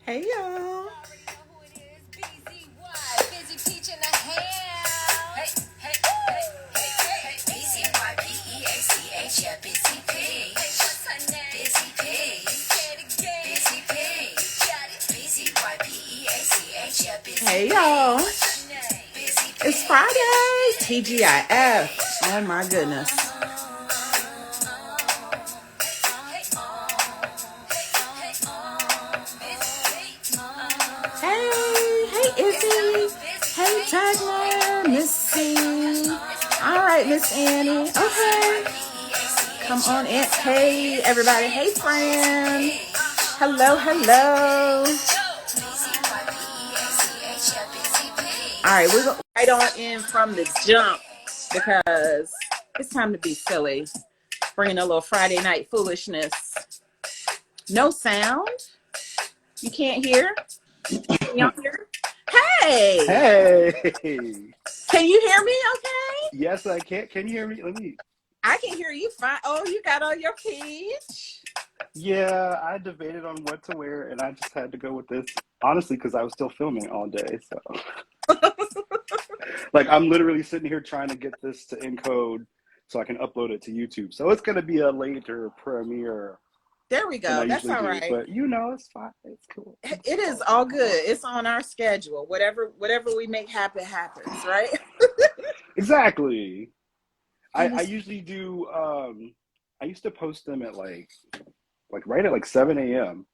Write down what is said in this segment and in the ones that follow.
Hey y'all. BzyPeach in the house. Hey. BzyPeach, yeah, BzyPeach. What's her name? BzyPeach. BzyPeach, yeah, Hey y'all. BzyPeach. It's Friday. TGIF. Oh my goodness. Hey Izzy. Hey Tagler. Miss C. All right, Miss Annie. Okay. Come on in. Hey everybody. Hey friend. Hello. All right, we're going right on in from the jump because it's time to be silly. Bringing a little Friday Night Foolishness. No sound. You can't hear? Can y'all hear? Hey! Hey! Can you hear me okay? Yes, I can. Can you hear me? Let me. I can hear you fine. Oh, you got on your peach. Yeah, I debated on what to wear, and I just had to go with this. Honestly, because I was still filming all day. So, like, I'm literally sitting here trying to get this to encode so I can upload it to YouTube. So it's gonna be a later premiere There we than I go. That's usually all do. right. But it's fine. It's cool. It is all good. It's on our schedule. Whatever we make happen happens, right? Exactly. And I it's, usually do. I used to post them at like right at like 7 a.m.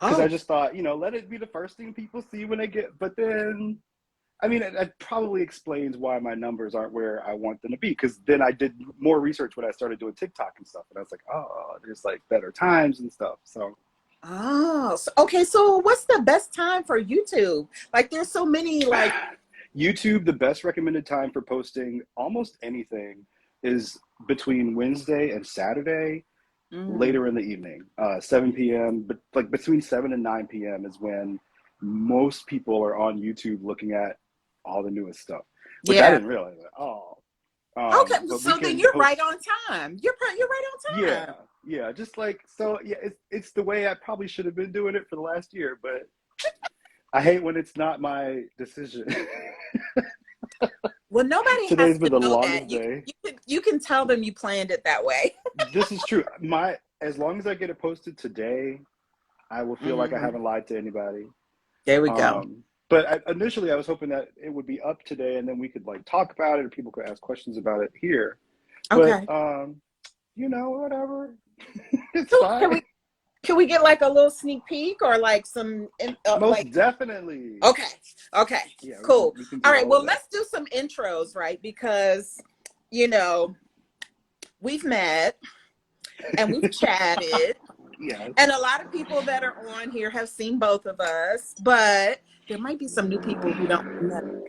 because I oh, just thought, let it be the first thing people see when they get. But then, I mean, it probably explains why my numbers aren't where I want them to be. Because then I did more research when I started doing TikTok and stuff, and I was like, oh, there's like better times and stuff. So okay. So what's the best time for YouTube? Like, there's so many. Like, YouTube, the best recommended time for posting almost anything is between Wednesday and Saturday, mm, later in the evening, 7 p.m. But like between 7 and 9 p.m. is when most people are on YouTube looking at all the newest stuff, which I yeah. didn't realize. Oh, Okay, but we so then can you're right post. on time. You're right on Yeah, time. yeah, just like so. Yeah, it's the way I probably should have been doing it for the last year, but I hate when it's not my decision. Well, nobody has Today's been to the know that. longest You day. you can tell them you planned it that way. This is true. My As long as I get it posted today, I will feel like I Hmm. haven't lied to anybody. There we go. But initially, I was hoping that it would be up today, and then we could like talk about it, or people could ask questions about it here. But Okay. whatever, it's So fine. can we get like a little sneak peek or like some like Most definitely. okay. Okay. Yeah, we can Cool. we can All do right. all of Well, that. let's do some intros, right? Because you know, we've met and we've chatted. Yes, And a lot of people that are on here have seen both of us, but there might be some new people who don't know.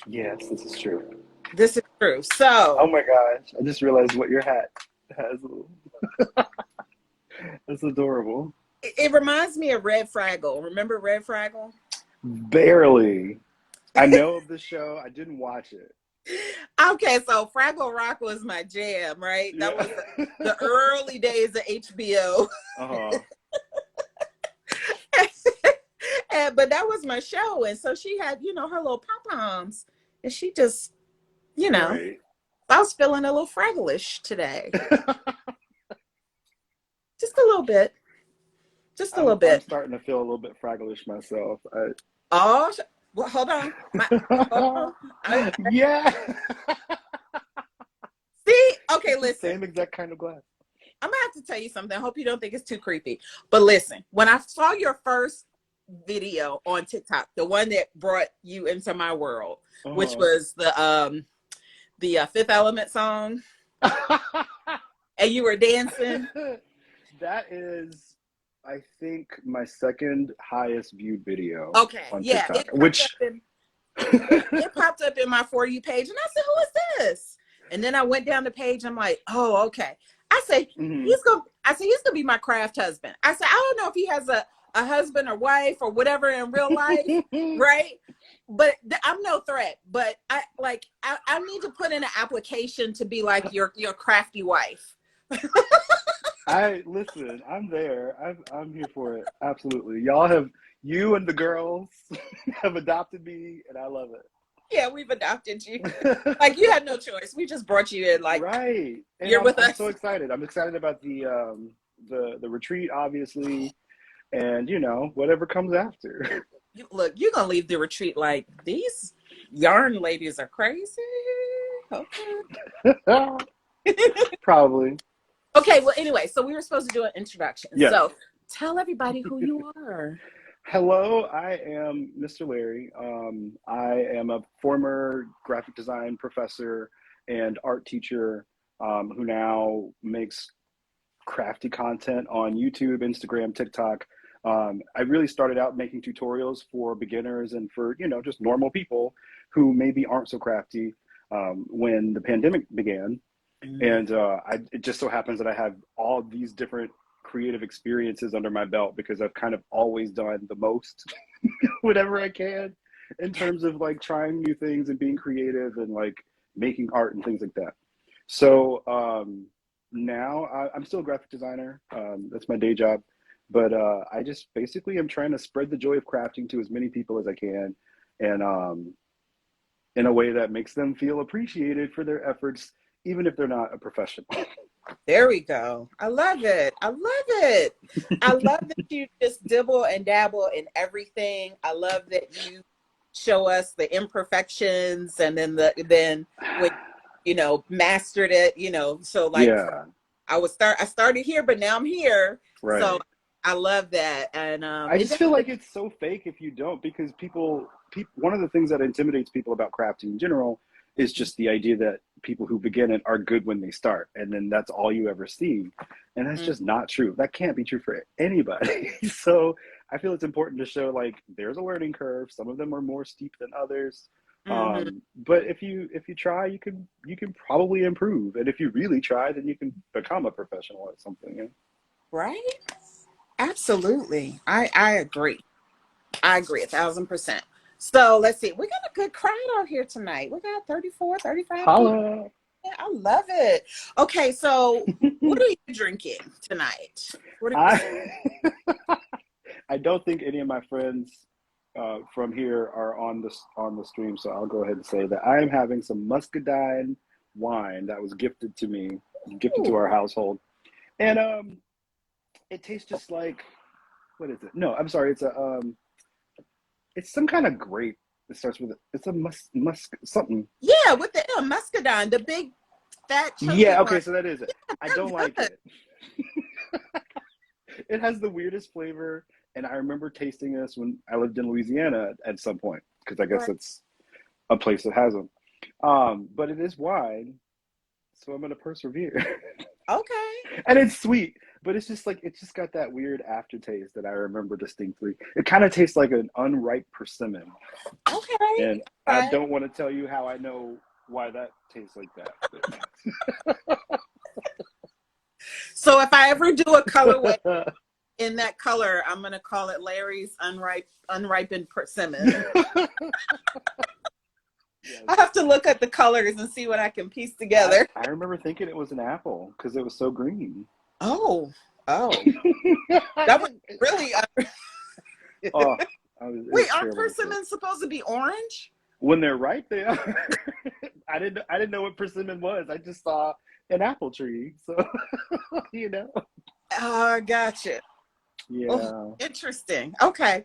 yes, this is true. This is true. Oh So my gosh, I just realized what your hat has. That's adorable. it reminds me of Red Fraggle. Remember Red Fraggle? Barely. I know of the show. I didn't watch it. Okay, so Fraggle Rock was my jam, right? That Yeah. was the early days of HBO. Uh-huh. But that was my show. And so she had, her little pom-poms. And she just, you know, Right. I was feeling a little Fraggle-ish today. Just a little bit. Just a little I'm bit. starting to feel a little bit Fragglish myself. Oh, well, hold on. Hold on. Yeah. See? Okay, It's the listen. same exact kind of glass. I'm gonna have to tell you something. I hope you don't think it's too creepy. But listen, when I saw your first video on TikTok, the one that brought you into my world, which Uh-huh. was the Fifth Element song, and you were dancing. That is, I think, my second highest viewed video Okay, on yeah, TikTok, which it popped up in my For You page, and I said, "Who is this?" And then I went down the page. I'm like, "Oh, okay." I say Mhm. he's gonna be my craft husband. I said, I don't know if he has a husband or wife or whatever in real life, right? But I'm no threat. But I need to put in an application to be like your crafty wife. I listen. I'm there. I'm here for it. Absolutely. You and the girls have adopted me, and I love Yeah, we've adopted you. it. Like you had no choice. We just brought you in. Like Right, and you're with I'm us. so excited. I'm excited about the retreat, obviously, and whatever comes after. Look, you're gonna leave the retreat like these yarn ladies are crazy. Okay. Probably. Okay. Well, anyway, so we were supposed to do an introduction. Yes. So tell everybody who you are. Hello, I am Mr. Larrie. I am a former graphic design professor and art teacher who now makes crafty content on YouTube, Instagram, TikTok. I really started out making tutorials for beginners and for, just normal people who maybe aren't so crafty when the pandemic began. And it just so happens that I have all these different creative experiences under my belt because I've kind of always done the most whatever I can in terms of like trying new things and being creative and like making art and things like that. So now I'm still a graphic designer. That's my day job. But I just basically am trying to spread the joy of crafting to as many people as I can, and in a way that makes them feel appreciated for their efforts, even if they're not a professional. There we go. I love it. I love it. I love that you just dibble and dabble in everything. I love that you show us the imperfections and then when mastered it, so like Yeah, I started here, but now I'm here. So right. I love that. And I it just feel definitely like it's so fake if you don't, because one of the things that intimidates people about crafting in general is just the idea that people who begin it are good when they start, and then that's all you ever see. And that's mm, just not true. That can't be true for anybody. So I feel it's important to show like there's a learning curve. Some of them are more steep than others. mhm. But if you try, you can probably improve. And if you really try, then you can become a professional at something. Right? Absolutely. I agree. I agree 1,000%. So let's see. We got a good crowd out here tonight. We got 34, 35 people. Holla. Yeah, I love it. Okay, so what are you drinking tonight? What are you I I don't think any of my friends from here are on the stream, so I'll go ahead and say that I am having some muscadine wine that was gifted to Ooh, our household, and it tastes just like, what is it? No, I'm sorry, it's some kind of grape. It starts with it's a musk something. yeah, with the muscadine, the big fat chunky Yeah, okay, one. so that is it. I They're don't like good. it. It has the weirdest flavor, and I remember tasting this when I lived in Louisiana at some point, because I guess Right. it's a place that has them. But it is wine, so I'm gonna persevere. Okay. And it's sweet, but it's just got that weird aftertaste that I remember distinctly. It kind of tastes like an unripe persimmon, Okay. and I Right. don't want to tell you how I know why that tastes like So if I ever do a colorway that. in that color, I'm gonna call it Larry's unripened persimmon. Yes. I have to look at the colors and see what I can piece I, together. I remember thinking it was an apple because it was so green. Oh, oh, that was really. Oh, it was Wait, aren't terrible to say. persimmons supposed to be orange? When they're ripe, they are. I didn't know what persimmon was. I just saw an apple tree, so you know. Oh, gotcha. Oh, Yeah. interesting. Okay.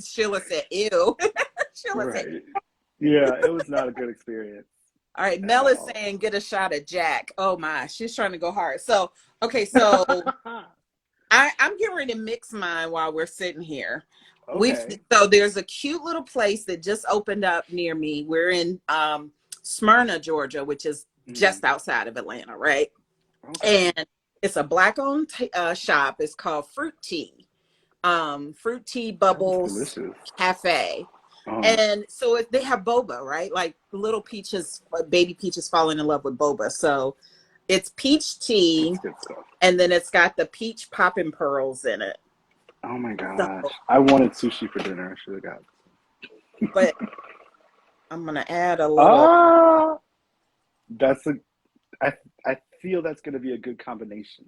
Sheila said, "Ew." Sheila said, Right. Yeah, it was not a good experience "All right." at Mel is all. saying, "Get a shot at Jack." Oh my, she's trying to go hard. So, okay, so I'm getting ready to mix mine while we're sitting here. We've Okay. so there's a cute little place that just opened up near me. We're in Smyrna, Georgia, which is Mm, just outside of Atlanta, right? okay. And it's a black-owned shop. It's called Fruit Tea Sounds Bubbles delicious. Cafe. Oh, And so they have boba, right? Like little peaches, baby peaches falling in love with boba. So it's peach tea, that's good stuff. and then it's got the peach popping pearls in it. Oh my gosh. So, I wanted sushi for dinner. I should have got. but I'm gonna add a little. Ah, that's a. I I feel that's going to be a good combination.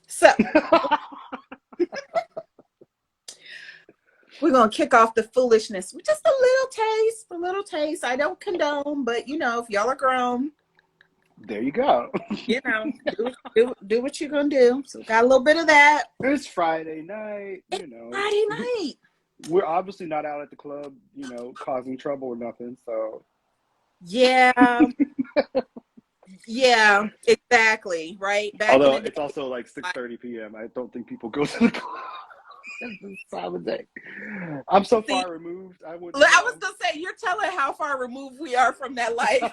So We're gonna kick off the foolishness with just a little taste, a little taste. I don't condone, but you know, if y'all are grown, There you go. you know, do what you're gonna do. So got a little bit of that. It's Friday night, It's you know. Friday night. We're obviously not out at the club, you know, causing trouble or nothing. So Yeah, yeah, exactly. Right. Back in although the day, it's also like 6:30 p.m. I don't think people go to the club this time of day. I'm so see, far removed, I wouldn't I was know. gonna say, you're telling how far removed we are from that life.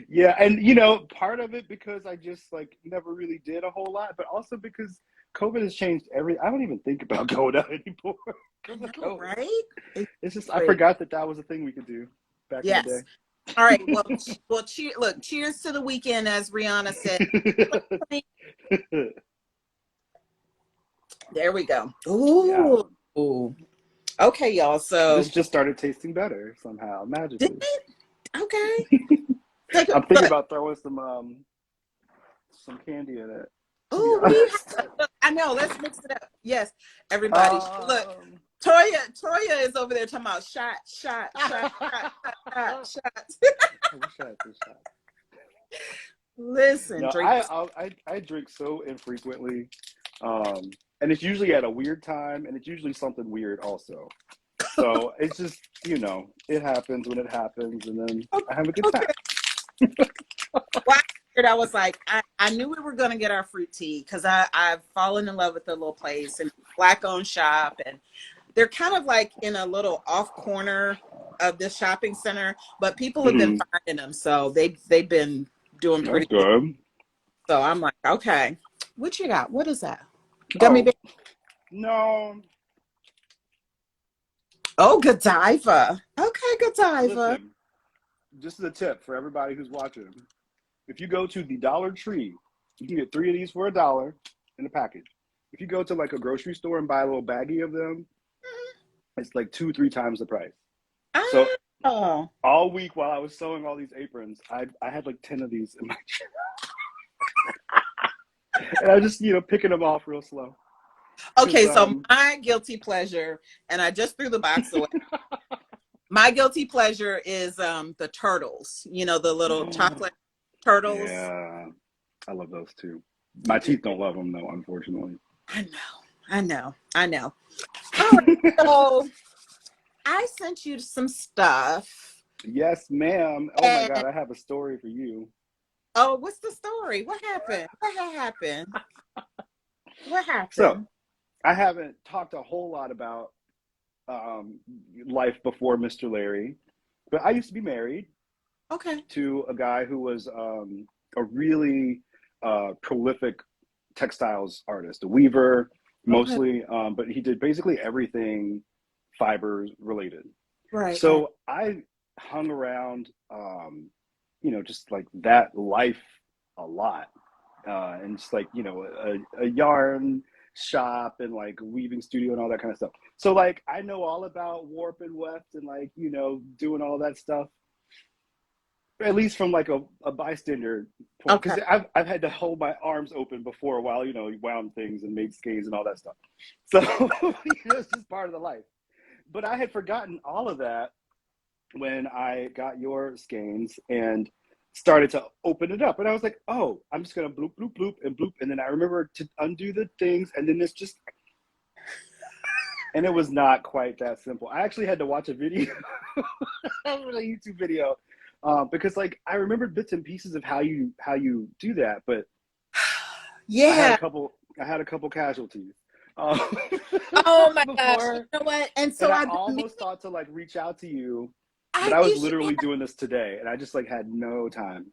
Yeah, and you know, part of it because I just like never really did a whole lot, but also because COVID has changed I don't even think about going out anymore I because of know, COVID. right? It's just I forgot that was a thing we could do back in Yes. All right. Well, cheers to the weekend, as Rihanna said. the day. There we go. Yeah. Ooh. Ooh. Okay, y'all. This So just started tasting better somehow, did magically. it? Okay. I'm thinking Look. about throwing some candy in it, to be Ooh, honest. I know. Let's mix it up. Yes, everybody. Look, Um, Toya is over there talking about shot, shot, shot, shot, shot, shot. I wish I had this shot. Listen, No, drink. I drink so infrequently, and it's usually at a weird time, and it's usually something weird also. So it's just it happens when it happens, and then I have a good time. Okay. Well, I was like, I knew we were gonna get our fruit tea because I've fallen in love with the little place and black owned shop, and they're kind of like in a little off corner of this shopping center, but people have been Mm, finding them, so they've been doing that's pretty good. good. So I'm like, okay, what you got? What is that? Gummy Oh bear? no, Oh, Godiva. Okay, Godiva. listen. This is a tip for everybody who's watching. If you go to the Dollar Tree, you can get 3 of these for $1 in a package. If you go to like a grocery store and buy a little baggie of them, it's like 2, 3 times the price. So Oh, all week while I was sewing all these aprons, I had like 10 of these in my chair. And I was just, picking them off real slow. okay. So Um, my guilty pleasure, and I just threw the box away. My guilty pleasure is the turtles. You know, the little chocolate turtles. yeah, I love those too. My teeth don't love them though, unfortunately. I know. All right, so I sent you some stuff. Yes, ma'am. Oh my And God, I have a story for you. oh, what's the story? What happened? What happened? What So happened? I haven't talked a whole lot about um, life before Mister Larrie, but I used to be married Okay. to a guy who was a really prolific textiles artist, a weaver Okay. mostly, but he did basically everything fibers related. Right, right. So I hung around, just like that life a lot, and just like a yarn shop and like weaving studio and all that kind of stuff. So like I know all about warp and weft and like doing all that stuff, at least from like a bystander point, Okay. because I've had to hold my arms open before while you wound things and made skeins and all that stuff. So it's just part of the life. But I had forgotten all of that when I got your skeins and started to open it up, and I was like, oh, I'm just gonna bloop bloop bloop and bloop, and then I remember to undo the things, and then it's just. And it was not quite that simple. I actually had to watch a video, a YouTube video, because like I remembered bits and pieces of how you do that, but I had a Yeah. couple casualties um, Oh my gosh. You before, know what? And and so I I've been meaning, almost thought to like reach out to you, but I I was you should literally doing this today, and I just like had no time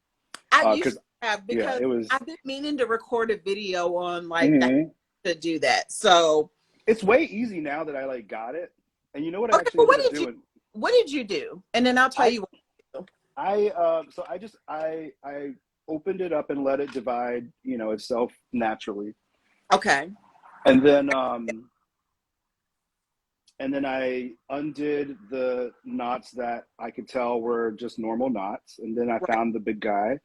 you should because have, yeah, because it was. I've been meaning to record a video on like that Mhm. to do that. So It's way easy now that I like got it, and you know what I okay, actually but ended up doing? what did you do? And then I'll tell I you what to do. so I opened it up and let it divide, itself naturally. Okay. And then I undid the knots that I could tell were just normal knots, and then I Right. found the big guy.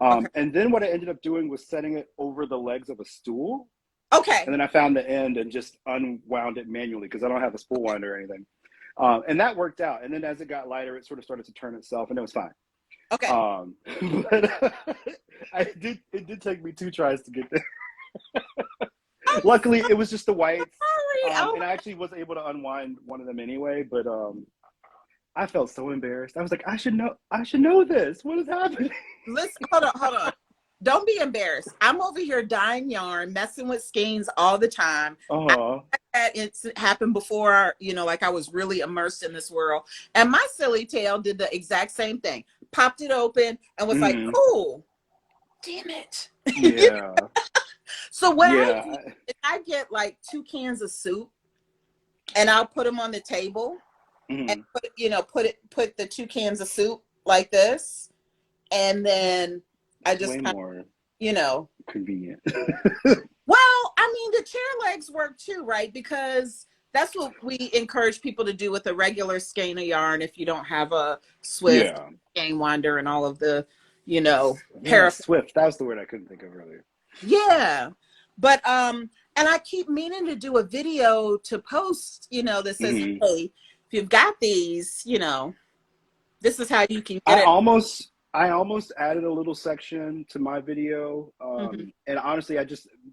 Okay. And then what I ended up doing was setting it over the legs of a stool. Okay. And then I found the end and just unwound it manually because I don't have a spool winder or anything. And that worked out. And then as it got lighter, it sort of started to turn itself, and it was fine. Okay. But it did take me 2 tries to get there. Luckily, it was just the whites. And I actually was able to unwind one of them anyway, but I felt so embarrassed. I was like, I should know this. What is happening? Listen, hold on. Don't be embarrassed. I'm over here dyeing yarn, messing with skeins all the time. It's happened before, like I was really immersed in this world. And my silly tail did the exact same thing. Popped it open and was like, cool. Damn it. Yeah. So what I do is I get like 2 cans of soup and I'll put them on the table and put the 2 cans of soup like this. And then I just more convenient. Well, I mean, the chair legs work too, right? Because that's what we encourage people to do with a regular skein of yarn if you don't have a Swift skein winder and all of the, Swift. That was the word I couldn't think of earlier. Yeah. But and I keep meaning to do a video to post, that says, hey, if you've got these, this is how you can get it. I almost added a little section to my video. And honestly,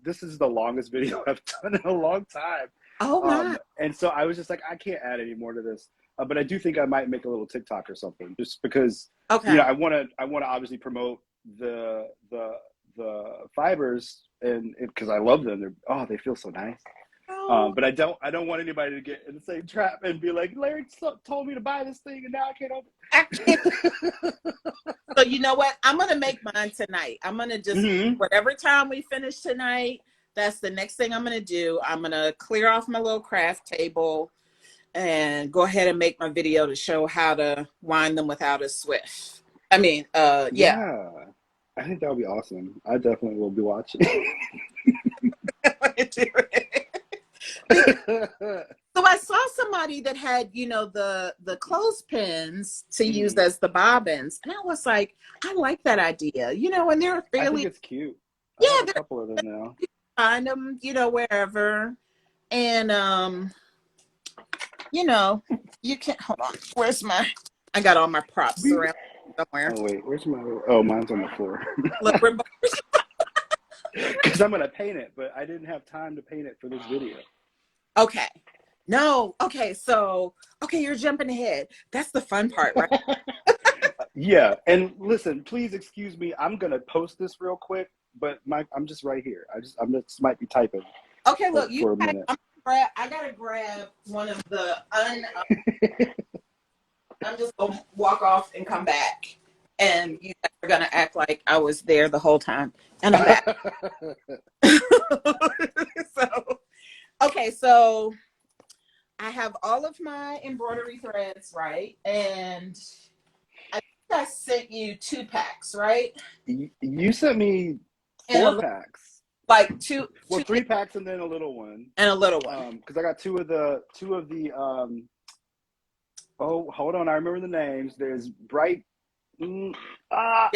this is the longest video I've done in a long time. Oh, my. And so I was just like, I can't add any more to this. But I do think I might make a little TikTok or something just because, I want to obviously promote the fibers and because I love them. They feel so nice. But I don't want anybody to get in the same trap and be like, Larry told me to buy this thing and now I can't open it. So you know what? I'm going to make mine tonight. I'm going to just, whatever time we finish tonight, that's the next thing I'm going to do. I'm going to clear off my little craft table and go ahead and make my video to show how to wind them without a Swift. I mean, yeah. I think that would be awesome. I definitely will be watching. So I saw somebody that had, the clothespins to use as the bobbins. And I was like, I like that idea, and they're fairly. I think it's cute. Yeah. A couple of them now. Find them, wherever. And, you can't, hold on. I got all my props around somewhere. Oh, wait, mine's on the floor. Because I'm going to paint it, but I didn't have time to paint it for this video. Okay. No. Okay. So, you're jumping ahead. That's the fun part, right? Yeah. And listen, please excuse me. I'm going to post this real quick, but I'm just right here. I just might be typing. Okay. Look, for a minute. I got to grab one of the I'm just going to walk off and come back. And you guys are going to act like I was there the whole time. And I'm back. So I have all of my embroidery threads, right? And I think I sent you 2 packs, right? You sent me 4 packs. Like 2. Well, 3 packs and then a little one. And a little one. Because I got 2 of the hold on, I remember the names. There's Bright. I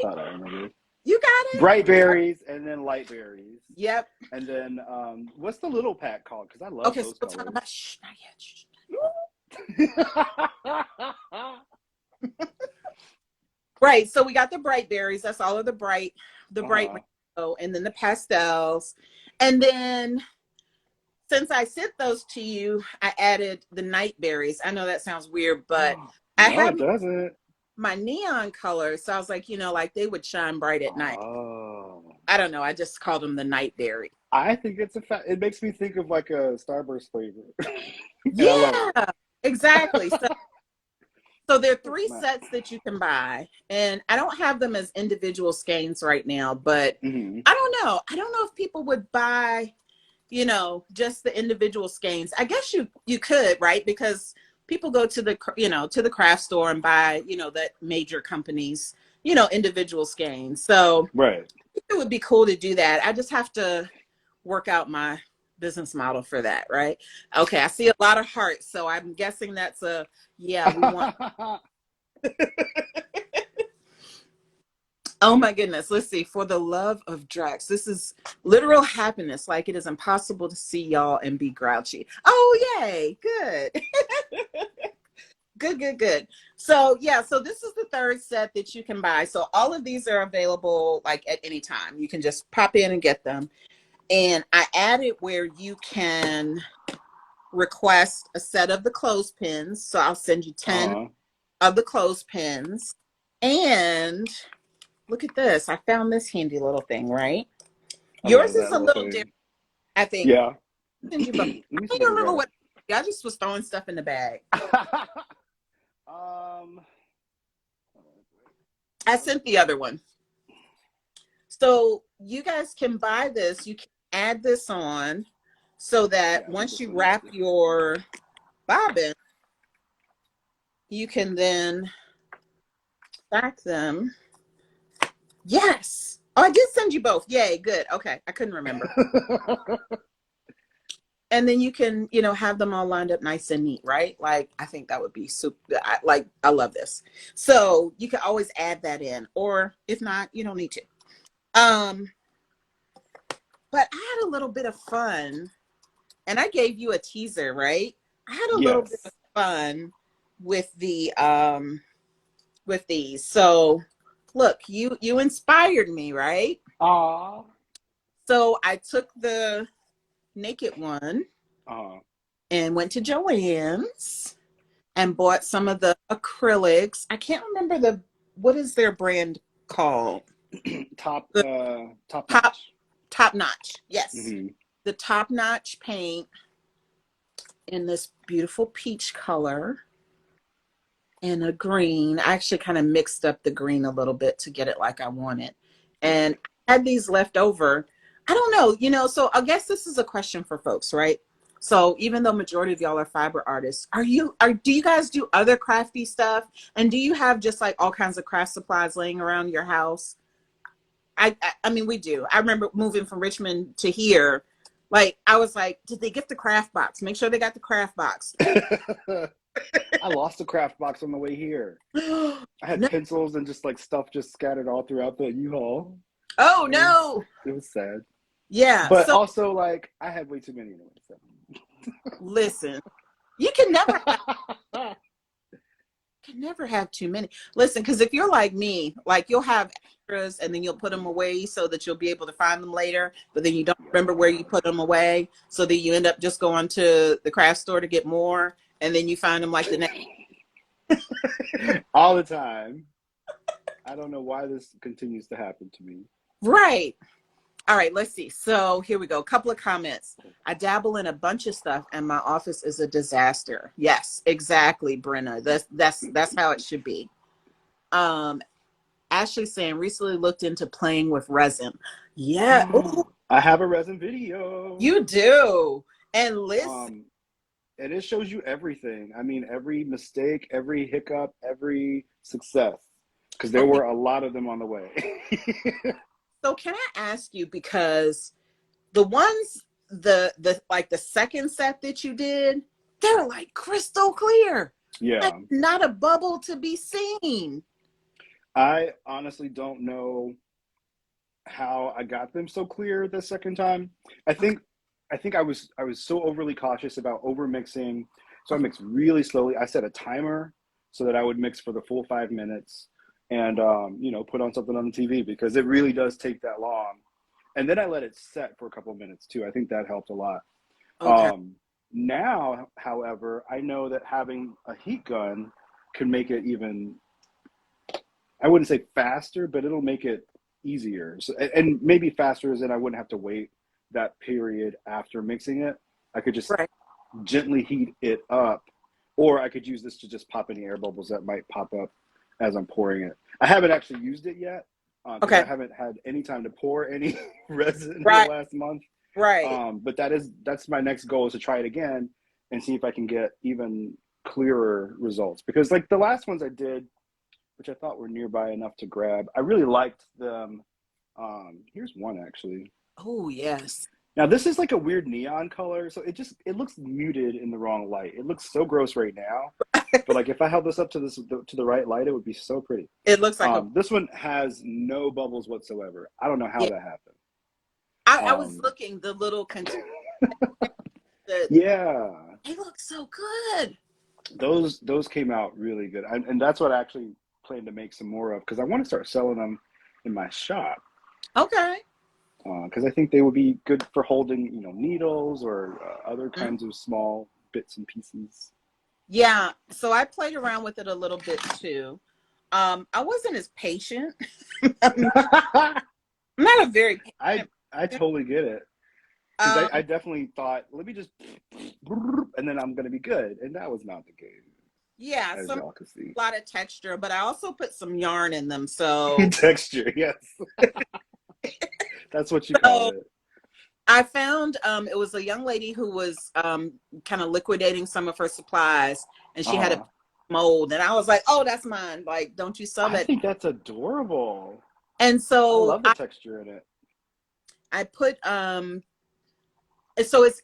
thought I remembered. You got it. Bright berries and then light berries. Yep. And then what's the little pack called? Because I love those we'll colors. talk about Right. So we got the bright berries. That's all of the bright rainbow, and then the pastels. And then since I sent those to you, I added the night berries. I know that sounds weird, but it doesn't. My neon colors. So I was like, like they would shine bright at night. Oh. I don't know. I just called them the night berry. I think it's it makes me think of like a Starburst flavor. Yeah, exactly. So there are 3 sets that you can buy, and I don't have them as individual skeins right now, but I don't know. I don't know if people would buy, just the individual skeins. I guess you could, right? Because people go to the, to the craft store and buy, that major companies, individual skeins. So right. It would be cool to do that. I just have to work out my business model for that, right? Okay, I see a lot of hearts, so I'm guessing that's we want. Oh my goodness. Let's see. For the love of Drax. This is literal happiness. Like it is impossible to see y'all and be grouchy. Oh, yay. Good. Good, good, good. So yeah, so this is the third set that you can buy. So all of these are available like at any time. You can just pop in and get them. And I added where you can request a set of the clothespins. So I'll send you 10 of the clothespins. And look at this. I found this handy little thing, right? I Yours love is that a little little thing. different, I think. Yeah. Let me Let see me I see don't what remember we what I just was throwing stuff in the bag. got. I sent the other one. So you guys can buy this. You can add this on so that once you wrap your bobbin, you can then stack them. Yes. Oh, I did send you both. Yay, good. Okay, I couldn't remember. And then you can, you know, have them all lined up nice and neat, right? Like, I think that would be super. I love this. So you can always add that in, or if not, you don't need to. But I had a little bit of fun, and I gave you a teaser, right? I had a little bit of fun with the with these. So look, you inspired me, right? Aw. So I took the naked one and went to Joann's and bought some of the acrylics. I can't remember what is their brand called? Top Top notch. Top Notch. Yes. Mm-hmm. The Top Notch paint in this beautiful peach color and a green. I actually kind of mixed up the green a little bit to get it like I wanted. And I had these left over. I don't know, you know, so I guess this is a question for folks, right? So even though majority of y'all are fiber artists, do you guys do other crafty stuff? And do you have just like all kinds of craft supplies laying around your house? I mean, we do. I remember moving from Richmond to here. Like, I was like, did they get the craft box? Make sure they got the craft box. I lost the craft box on the way here. I had pencils and just like stuff just scattered all throughout the U-Haul. Oh, no. It was sad. Yeah. But also, like, I had way too many anyway. So. Listen, you can never have too many. Listen, because if you're like me, like you'll have extras and then you'll put them away so that you'll be able to find them later, but then you don't remember where you put them away, so that you end up just going to the craft store to get more, and then you find them like the next all the time. I don't know why this continues to happen to me. Right. All right, let's see. So here we go. A couple of comments. I dabble in a bunch of stuff and my office is a disaster. Yes, exactly, Brenna. That's how it should be. Ashley saying recently looked into playing with resin. Yeah. Ooh, I have a resin video. you do. And listen. And it shows you everything. I mean, every mistake, every hiccup, every success. Because there were a lot of them on the way. So can I ask you, because the ones, like the second set that you did, they're like crystal clear. Yeah. Like not a bubble to be seen. I honestly don't know how I got them so clear the second time. I think I was so overly cautious about over mixing. So I mixed really slowly. I set a timer so that I would mix for the full 5 minutes. And, you know, put on something on the TV because it really does take that long. And then I let it set for a couple of minutes too. I think that helped a lot. Okay. Now, however, I know that having a heat gun can make it even, I wouldn't say faster, but it'll make it easier. So, and maybe faster as in I wouldn't have to wait that period after mixing it. I could just gently heat it up, or I could use this to just pop any air bubbles that might pop up as I'm pouring it. I haven't actually used it yet. I haven't had any time to pour any resin in the last month. Right. But that's my next goal, is to try it again and see if I can get even clearer results. Because like the last ones I did, which I thought were nearby enough to grab, I really liked them. Here's one actually. Oh, yes. Now this is like a weird neon color, so it looks muted in the wrong light. It looks so gross right now. But like if I held this up to the right light, it would be so pretty. It looks like a This one has no bubbles whatsoever. I don't know how yeah. that happened. I was looking the little container. Yeah, They look so good. those came out really good, and that's what I actually plan to make some more of because I want to start selling them in my shop. Okay. Because I think they would be good for holding, needles or other Mm. kinds of small bits and pieces. Yeah. So I played around with it a little bit too. I wasn't as patient. I'm not a very patient. I totally get it. Because I definitely thought, let me just, and then I'm going to be good. And that was not the case, Yeah, as some y'all can see. a lot of texture, but I also put some yarn in them. So Texture, yes. That's what you call it. I found it was a young lady who was kind of liquidating some of her supplies, and she had a mold, and I was like, "Oh, that's mine! Like, don't you sell that?" I think that's adorable. And I so love the texture in it. I put so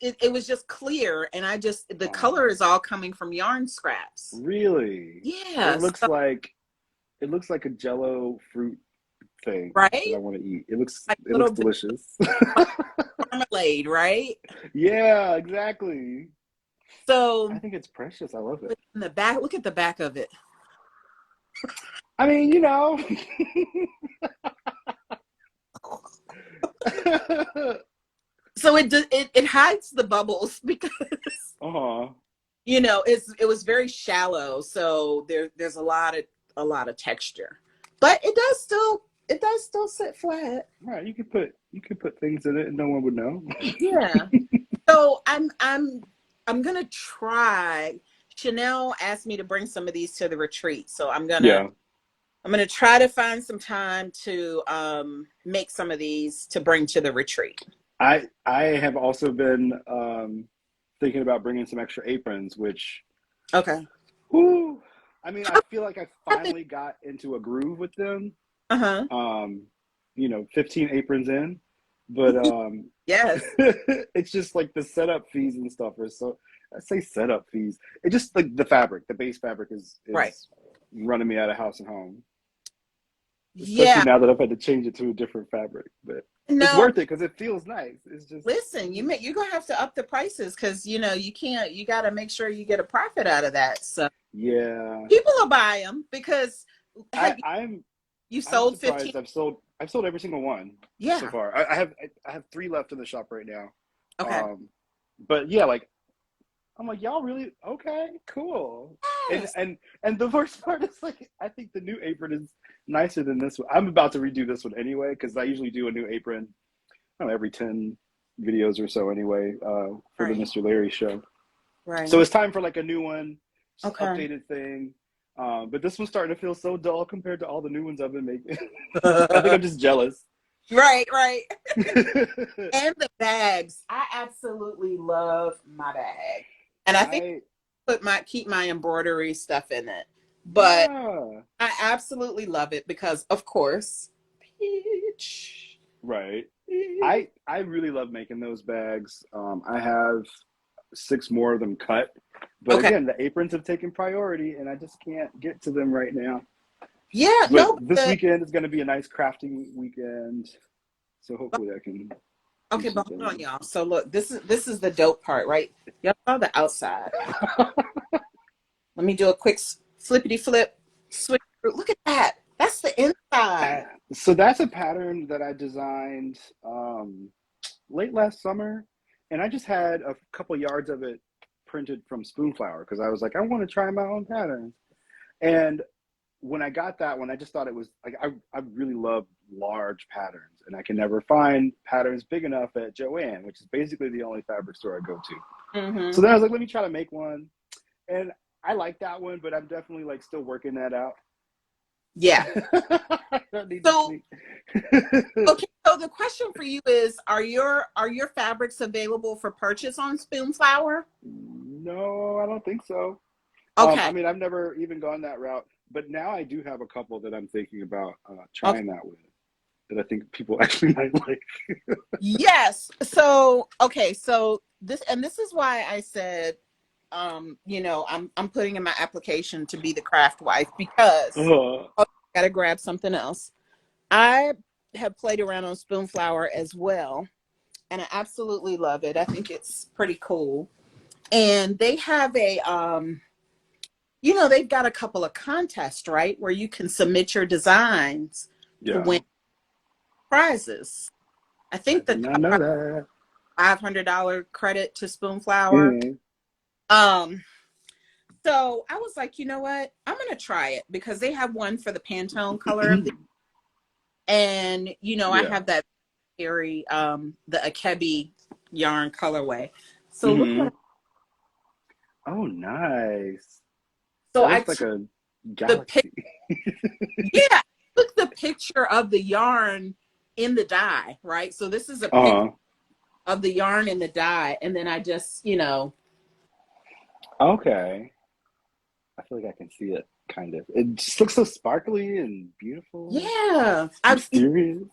it was just clear, and the color is all coming from yarn scraps. Really? Yeah, It looks like a Jello fruit thing that I right? want to eat. It looks Like delicious. Marmalade, right? Yeah, exactly. So I think it's precious. I love it. in the back, look at the back of it. I mean, So it hides the bubbles because it was very shallow, so there's a lot of texture, but it does still sit flat. Right, you could put things in it and no one would know. Yeah. So I'm gonna try. Chanel asked me to bring some of these to the retreat, so I'm gonna try to find some time to make some of these to bring to the retreat. I have also been thinking about bringing some extra aprons, which whew, I mean, I feel like I finally got into a groove with them. 15 aprons in, but yes, it's just like the setup fees and stuff are so. I say setup fees. It just like the base fabric is right. running me out of house and home. Yeah. Especially now that I've had to change it to a different fabric, but it's worth it because it feels nice. It's just listen, you're gonna have to up the prices because you can't. You got to make sure you get a profit out of that. So yeah, people will buy them because I'm sold surprised 15. I've sold every single one so far. I have 3 left in the shop right now. Okay. But yeah, like I'm like, y'all really okay, cool. Yes. And the worst part is like I think the new apron is nicer than this one. I'm about to redo this one anyway because I usually do a new apron, I don't know, every 10 videos or so anyway, for the Mister Larrie show. Right. So it's time for like a new one, just okay. updated thing. But this one's starting to feel so dull compared to all the new ones I've been making. I think I'm just jealous. Right. And the bags. I absolutely love my bag. And I think keep my embroidery stuff in it. But I absolutely love it because of course Peach. Right. I really love making those bags. I have 6 more of them cut. But again, the aprons have taken priority and I just can't get to them right now. Yeah, but this weekend is going to be a nice crafting weekend. So hopefully I can. Okay, but hold on, y'all. So look, this is the dope part, right? Y'all saw the outside. Let me do a quick flippity flip. Switch. Look at that. That's the inside. So that's a pattern that I designed late last summer, and I just had a couple yards of it printed from Spoonflower because I was like, I want to try my own patterns. And when I got that one, I just thought it was like I really love large patterns, and I can never find patterns big enough at Joann, which is basically the only fabric store I go to. Mm-hmm. So then I was like, let me try to make one, and I like that one, but I'm definitely like still working that out. Yeah. So okay, so the question for you is, are your fabrics available for purchase on Spoonflower? No, I don't think so. Okay. I mean, I've never even gone that route, but now I do have a couple that I'm thinking about trying that with, that I think people actually might like. Yes. So, okay. So this is why I said you know, I'm putting in my application to be the craft wife because Uh, I gotta grab something else. I have played around on Spoonflower as well, and I absolutely love it. I think it's pretty cool. And they have a you know, they've got a couple of contests, right, where you can submit your designs to yeah. win prizes. I I think did the not know that. $500 credit to Spoonflower. Mm. Um, so I was like, you know what? I'm gonna try it because they have one for the Pantone color of the, and you know, I Yeah. have that very the Akebi yarn colorway. So look Hmm. what Oh, nice. so That I looks like took a the pic galaxy. yeah, I took the picture of the yarn in the dye, right? So this is a picture Uh-huh. of the yarn in the dye, and then I just, you know, Okay. I feel like I can see it, kind of. It just looks so sparkly and beautiful, yeah. mysterious.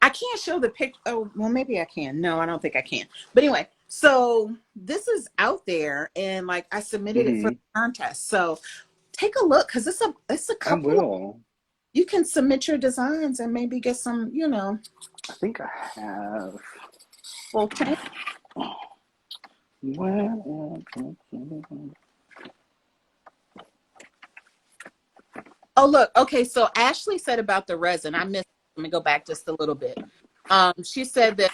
I can't show the picture. Oh, well, maybe I can. No, I don't think I can. But anyway, so this is out there, and like I submitted it for Hmm. the contest. So take a look because it's a I couple of, will. you can submit your designs and maybe get some, you know, I think I have. full change. Well, Oh, look. Okay, so Ashley said about the resin. I missed. Let me go back just a little bit. She said that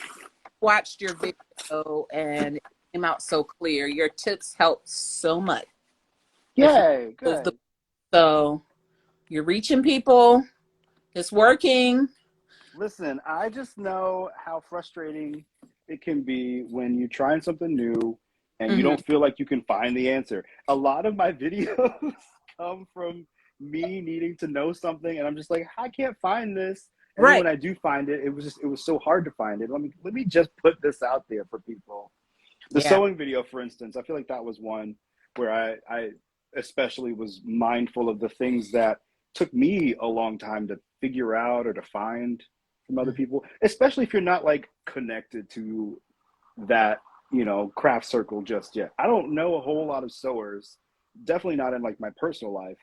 watched your video and it came out so clear. Your tips helped so much. If you yay, move the good. so you're reaching people. It's working. Listen, I just know how frustrating it can be when you're trying something new and you Hmm. don't feel like you can find the answer. A lot of my videos come from me needing to know something and I'm just like, I can't find this. And then Right. when I do find it, it was so hard to find it. Let me just put this out there for people. The Yeah. sewing video, for instance, I feel like that was one where I especially was mindful of the things that took me a long time to figure out or to find from other people, especially if you're not like connected to that, craft circle just yet. I don't know a whole lot of sewers, definitely not in like my personal life.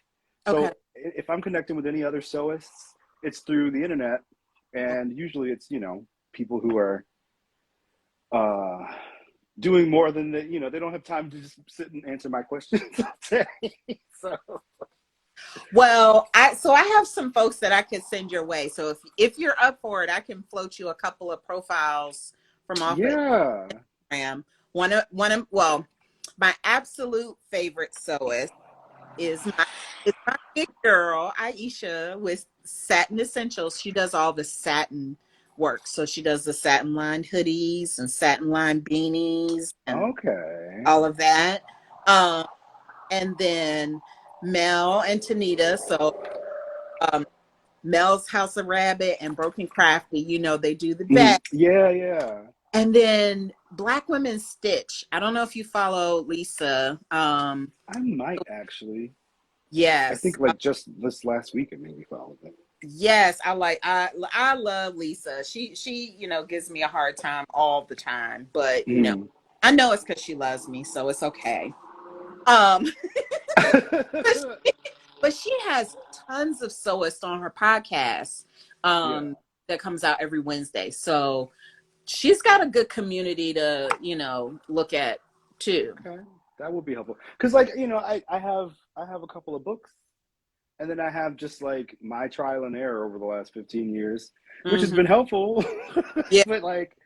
Okay. So if I'm connecting with any other sewists, it's through the internet, and usually it's people who are uh, doing more than they don't have time to just sit and answer my questions all day. So Well, I have some folks that I could send your way. So if you're up for it, I can float you a couple of profiles from off of yeah. Instagram. Well, my absolute favorite sewist is my big girl, Aisha, with Satin Essentials. She does all the satin work. So she does the satin lined hoodies and satin lined beanies and Okay. all of that. Um, and then Mel and Tanita. So um, Mel's House of Rabbit and Broken Crafty, you know, they do the Mhm. bag. Yeah, yeah. And then Black Women Stitch. I don't know if you follow Lisa. I might actually. I Yes. think like just this last week I maybe followed it. Yes, I love Lisa. She gives me a hard time all the time, but Mm. I know it's because she loves me, so it's okay. Um, but she has tons of sewists on her podcast, Yeah. that comes out every Wednesday. So she's got a good community to look at too. Okay. That would be helpful. Because like, I have a couple of books, and then I have just like my trial and error over the last 15 years, which has Hmm. been helpful. Yeah. But like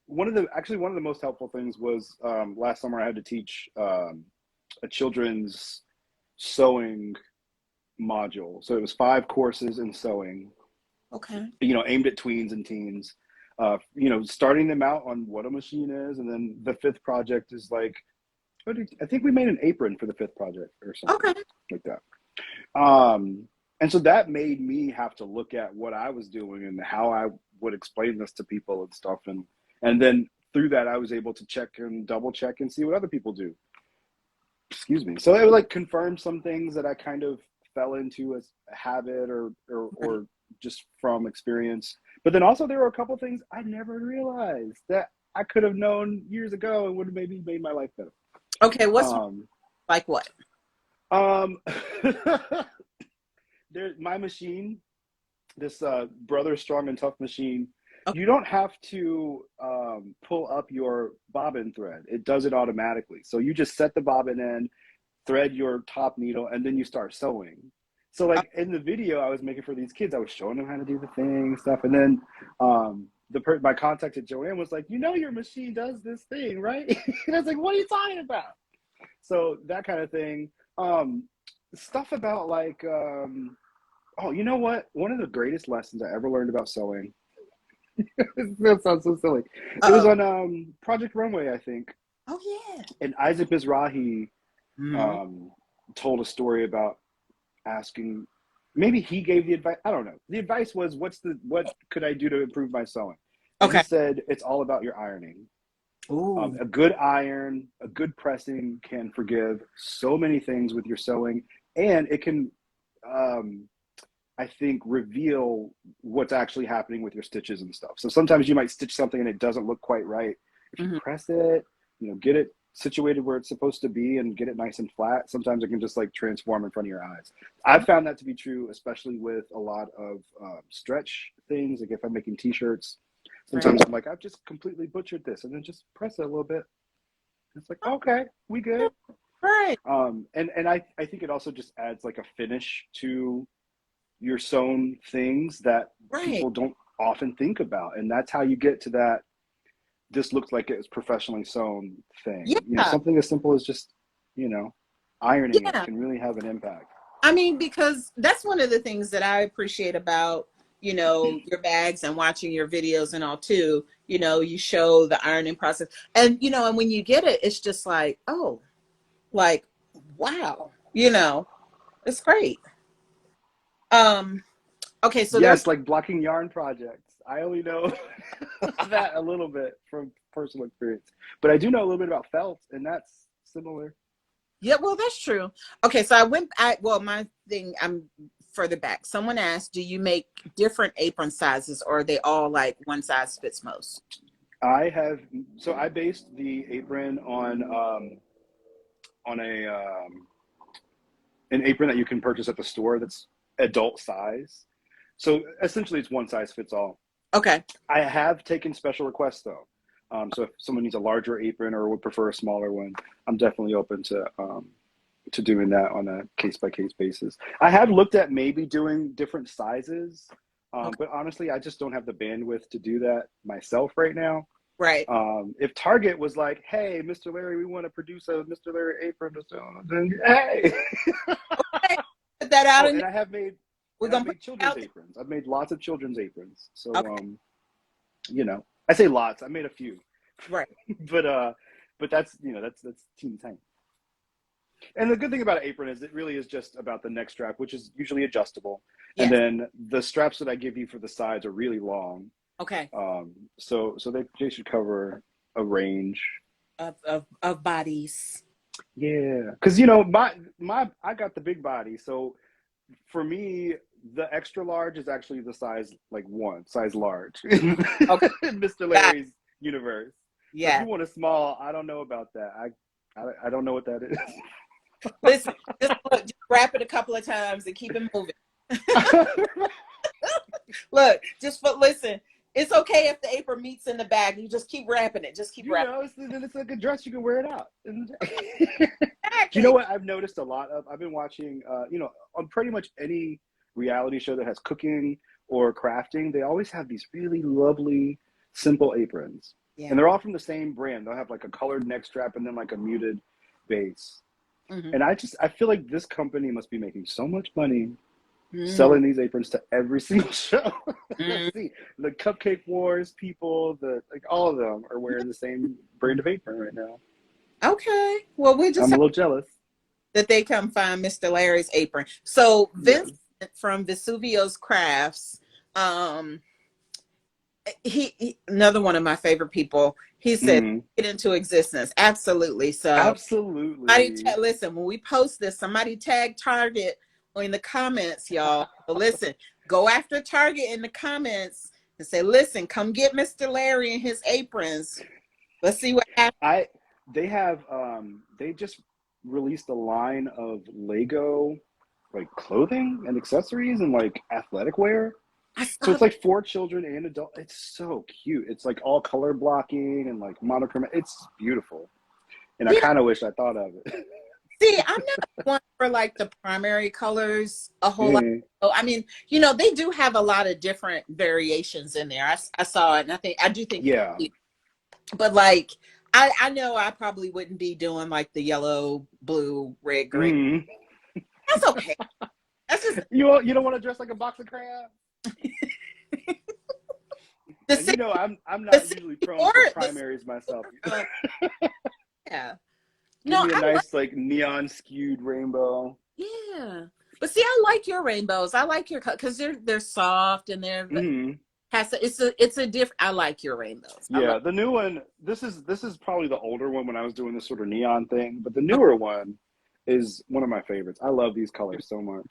one of the most helpful things was last summer I had to teach a children's sewing module. So it was 5 courses in sewing, Okay. aimed at tweens and teens. Starting them out on what a machine is, and then the fifth project is like, I think we made an apron for the fifth project or something Okay. like that. And so that made me have to look at what I was doing and how I would explain this to people and stuff, and then through that I was able to check and double check and see what other people do. Excuse me. So it would like confirm some things that I kind of fell into as a habit Right. or just from experience. But then also there were a couple things I never realized that I could have known years ago and would have maybe made my life better. Okay. What's Um, Like what? Um, my machine, this Brother Strong and Tough machine, Okay. you don't have to pull up your bobbin thread. It does it automatically. So you just set the bobbin in, thread your top needle, and then you start sewing. So like in the video I was making for these kids, I was showing them how to do the thing and stuff. And then my contact at Joanne was like, your machine does this thing, right? And I was like, what are you talking about? So that kind of thing. Stuff about like, oh, you know what? One of the greatest lessons I ever learned about sewing. That sounds so silly. It was on Project Runway, I think. Oh yeah. And Isaac Mizrahi Mhm. told a story about asking. Maybe he gave the advice. I don't know. The advice was, what could I do to improve my sewing? And he Okay. said, it's all about your ironing. Ooh. A good iron, a good pressing can forgive so many things with your sewing, and it can, I think, reveal what's actually happening with your stitches and stuff. So sometimes you might stitch something and it doesn't look quite right. If you Mhm. press it, get it situated where it's supposed to be and get it nice and flat, sometimes it can just like transform in front of your eyes. I've found that to be true, especially with a lot of stretch things. Like if I'm making t-shirts, sometimes Right. I'm like, I've just completely butchered this, and then just press it a little bit. It's like, okay, we good. Right. And I think it also just adds like a finish to your sewn things that Right. people don't often think about. And that's how you get to that, this looks like it was professionally sewn thing. Yeah. Something as simple as just, ironing it Yeah. can really have an impact. I mean, because that's one of the things that I appreciate about, your bags and watching your videos and all too. You show the ironing process, and when you get it, it's just like, oh, like, wow, it's great. Um, okay, so there's Yes, like blocking yarn projects. I only know that a little bit from personal experience, but I do know a little bit about felt, and that's similar. yeah, well, that's true. Okay, so my thing, I'm further back. Someone asked, do you make different apron sizes, or are they all like one size fits most? I based the apron on an apron that you can purchase at the store that's adult size. So essentially, it's one size fits all. Okay. I have taken special requests though. So if someone needs a larger apron or would prefer a smaller one, I'm definitely open to doing that on a case by case basis. I have looked at maybe doing different sizes, Okay. but honestly, I just don't have the bandwidth to do that myself right now. Right. If Target was like, "Hey, Mister Larrie, we want to produce a Mister Larrie apron," then hey. Okay. Put that out Oh, in and there. We're I've gonna put made it children's out there. aprons. I've made lots of children's aprons. So, Okay. I say lots. I made a few, Right. but that's teeny tiny. And the good thing about an apron is it really is just about the neck strap, which is usually adjustable, and Yes. then the straps that I give you for the sides are really long. Okay. So they should cover a range. Of bodies. Yeah, because my I got the big body, so for me the extra large is actually the size like one size large in Okay. Mr. Got it. Larrie's universe. So if Yeah. you want a small, I don't know about that. I don't know what that is. Listen, just wrap it a couple of times and keep it moving. Look, listen. It's okay if the apron meets in the bag. You just keep wrapping it. Just keep wrapping. It's like a dress, you can wear it out. Do you know Exactly. what I've noticed a lot of? I've been watching, on pretty much any reality show that has cooking or crafting, they always have these really lovely, simple aprons. And Yeah. they're all from the same brand. They'll have like a colored neck strap and then like a muted base. Hmm. And I feel like this company must be making so much money Hmm. selling these aprons to every single show. Hmm. See, the Cupcake Wars people, all of them are wearing the same brand of apron right now. Okay. Well, we just I'm a hope little jealous. that they come find Mr. Larrie's apron. So Yes. Vincent from Vesuvio's Crafts, um, he another one of my favorite people. He said, Mm, "Get into existence." Absolutely. So, absolutely. listen. When we post this, somebody tag Target in the comments, y'all. So listen, go after Target in the comments and say, "Listen, come get Mr. Larrie and his aprons." Let's see what happens. I they have they just released a line of Lego like clothing and accessories and like athletic wear. I So saw. it's like for children and adult. It's so cute. It's like all color blocking and like monochromatic. It's beautiful. And I Yeah. kind of wish I thought of it. See, I'm not one for like the primary colors a whole lot. Mm, So, I mean, they do have a lot of different variations in there. I saw it, and I do think, yeah. but like, I know I probably wouldn't be doing like the yellow, blue, red, green. Mm. That's okay. That's just You don't want to dress like a box of crayons? the And same. I'm The not same usually prone or to the primaries myself. yeah. Give No, me a I like. nice like neon skewed rainbow. Yeah, but see, I like your rainbows. I like your because they're soft and they're Mm. has it's a different. I like your rainbows. I Yeah, love. the new one. This is probably the older one when I was doing this sort of neon thing, but the newer one is one of my favorites. I love these colors so much,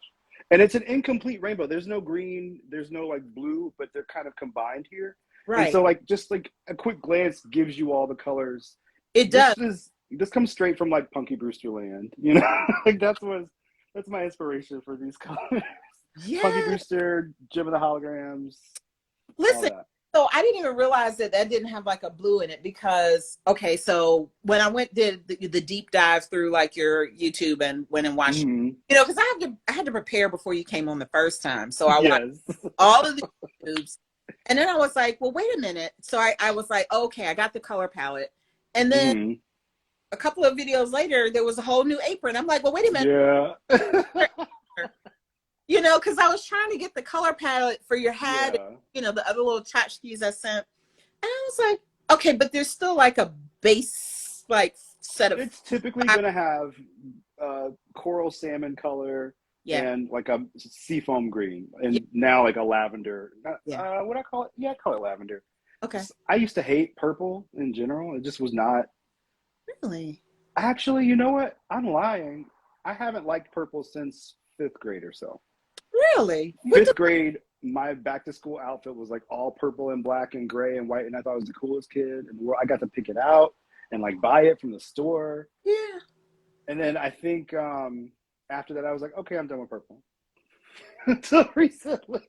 and it's an incomplete rainbow. There's no green, there's no like blue, but they're kind of combined here. And Right. so like just like a quick glance gives you all the colors. It does. This comes straight from like Punky Brewster land, like that's my inspiration for these colors. Punky Yeah. Brewster, Jim of the Holograms, all Listen, that. so I didn't even realize that didn't have like a blue in it because okay, so when I did the deep dive through like your YouTube and went and watched, Hmm. because I had to prepare before you came on the first time, so I watched Yes. all of the YouTubes, and then I was like, well, wait a minute. So I was like, okay, I got the color palette, and then Hmm. a couple of videos later, there was a whole new apron. I'm like, well, wait a minute. Yeah. Because I was trying to get the color palette for your hat, Yeah. the other little tchotchkes I sent. And I was like, okay, but there's still like a base, like set of, It's typically going to have coral salmon color yeah, and like a seafoam green yeah, and now like a lavender. yeah. What I call it? Yeah, I call it lavender. Okay. I used to hate purple in general. It just was not. Really? Actually, you know what? I'm lying. I haven't liked purple since fifth grade or so. Really? Fifth grade, my back to school outfit was like all purple and black and gray and white, and I thought I was the coolest kid in the world. I got to pick it out and like buy it from the store. Yeah. And then I think after that, I was like, okay, I'm done with purple. Until recently,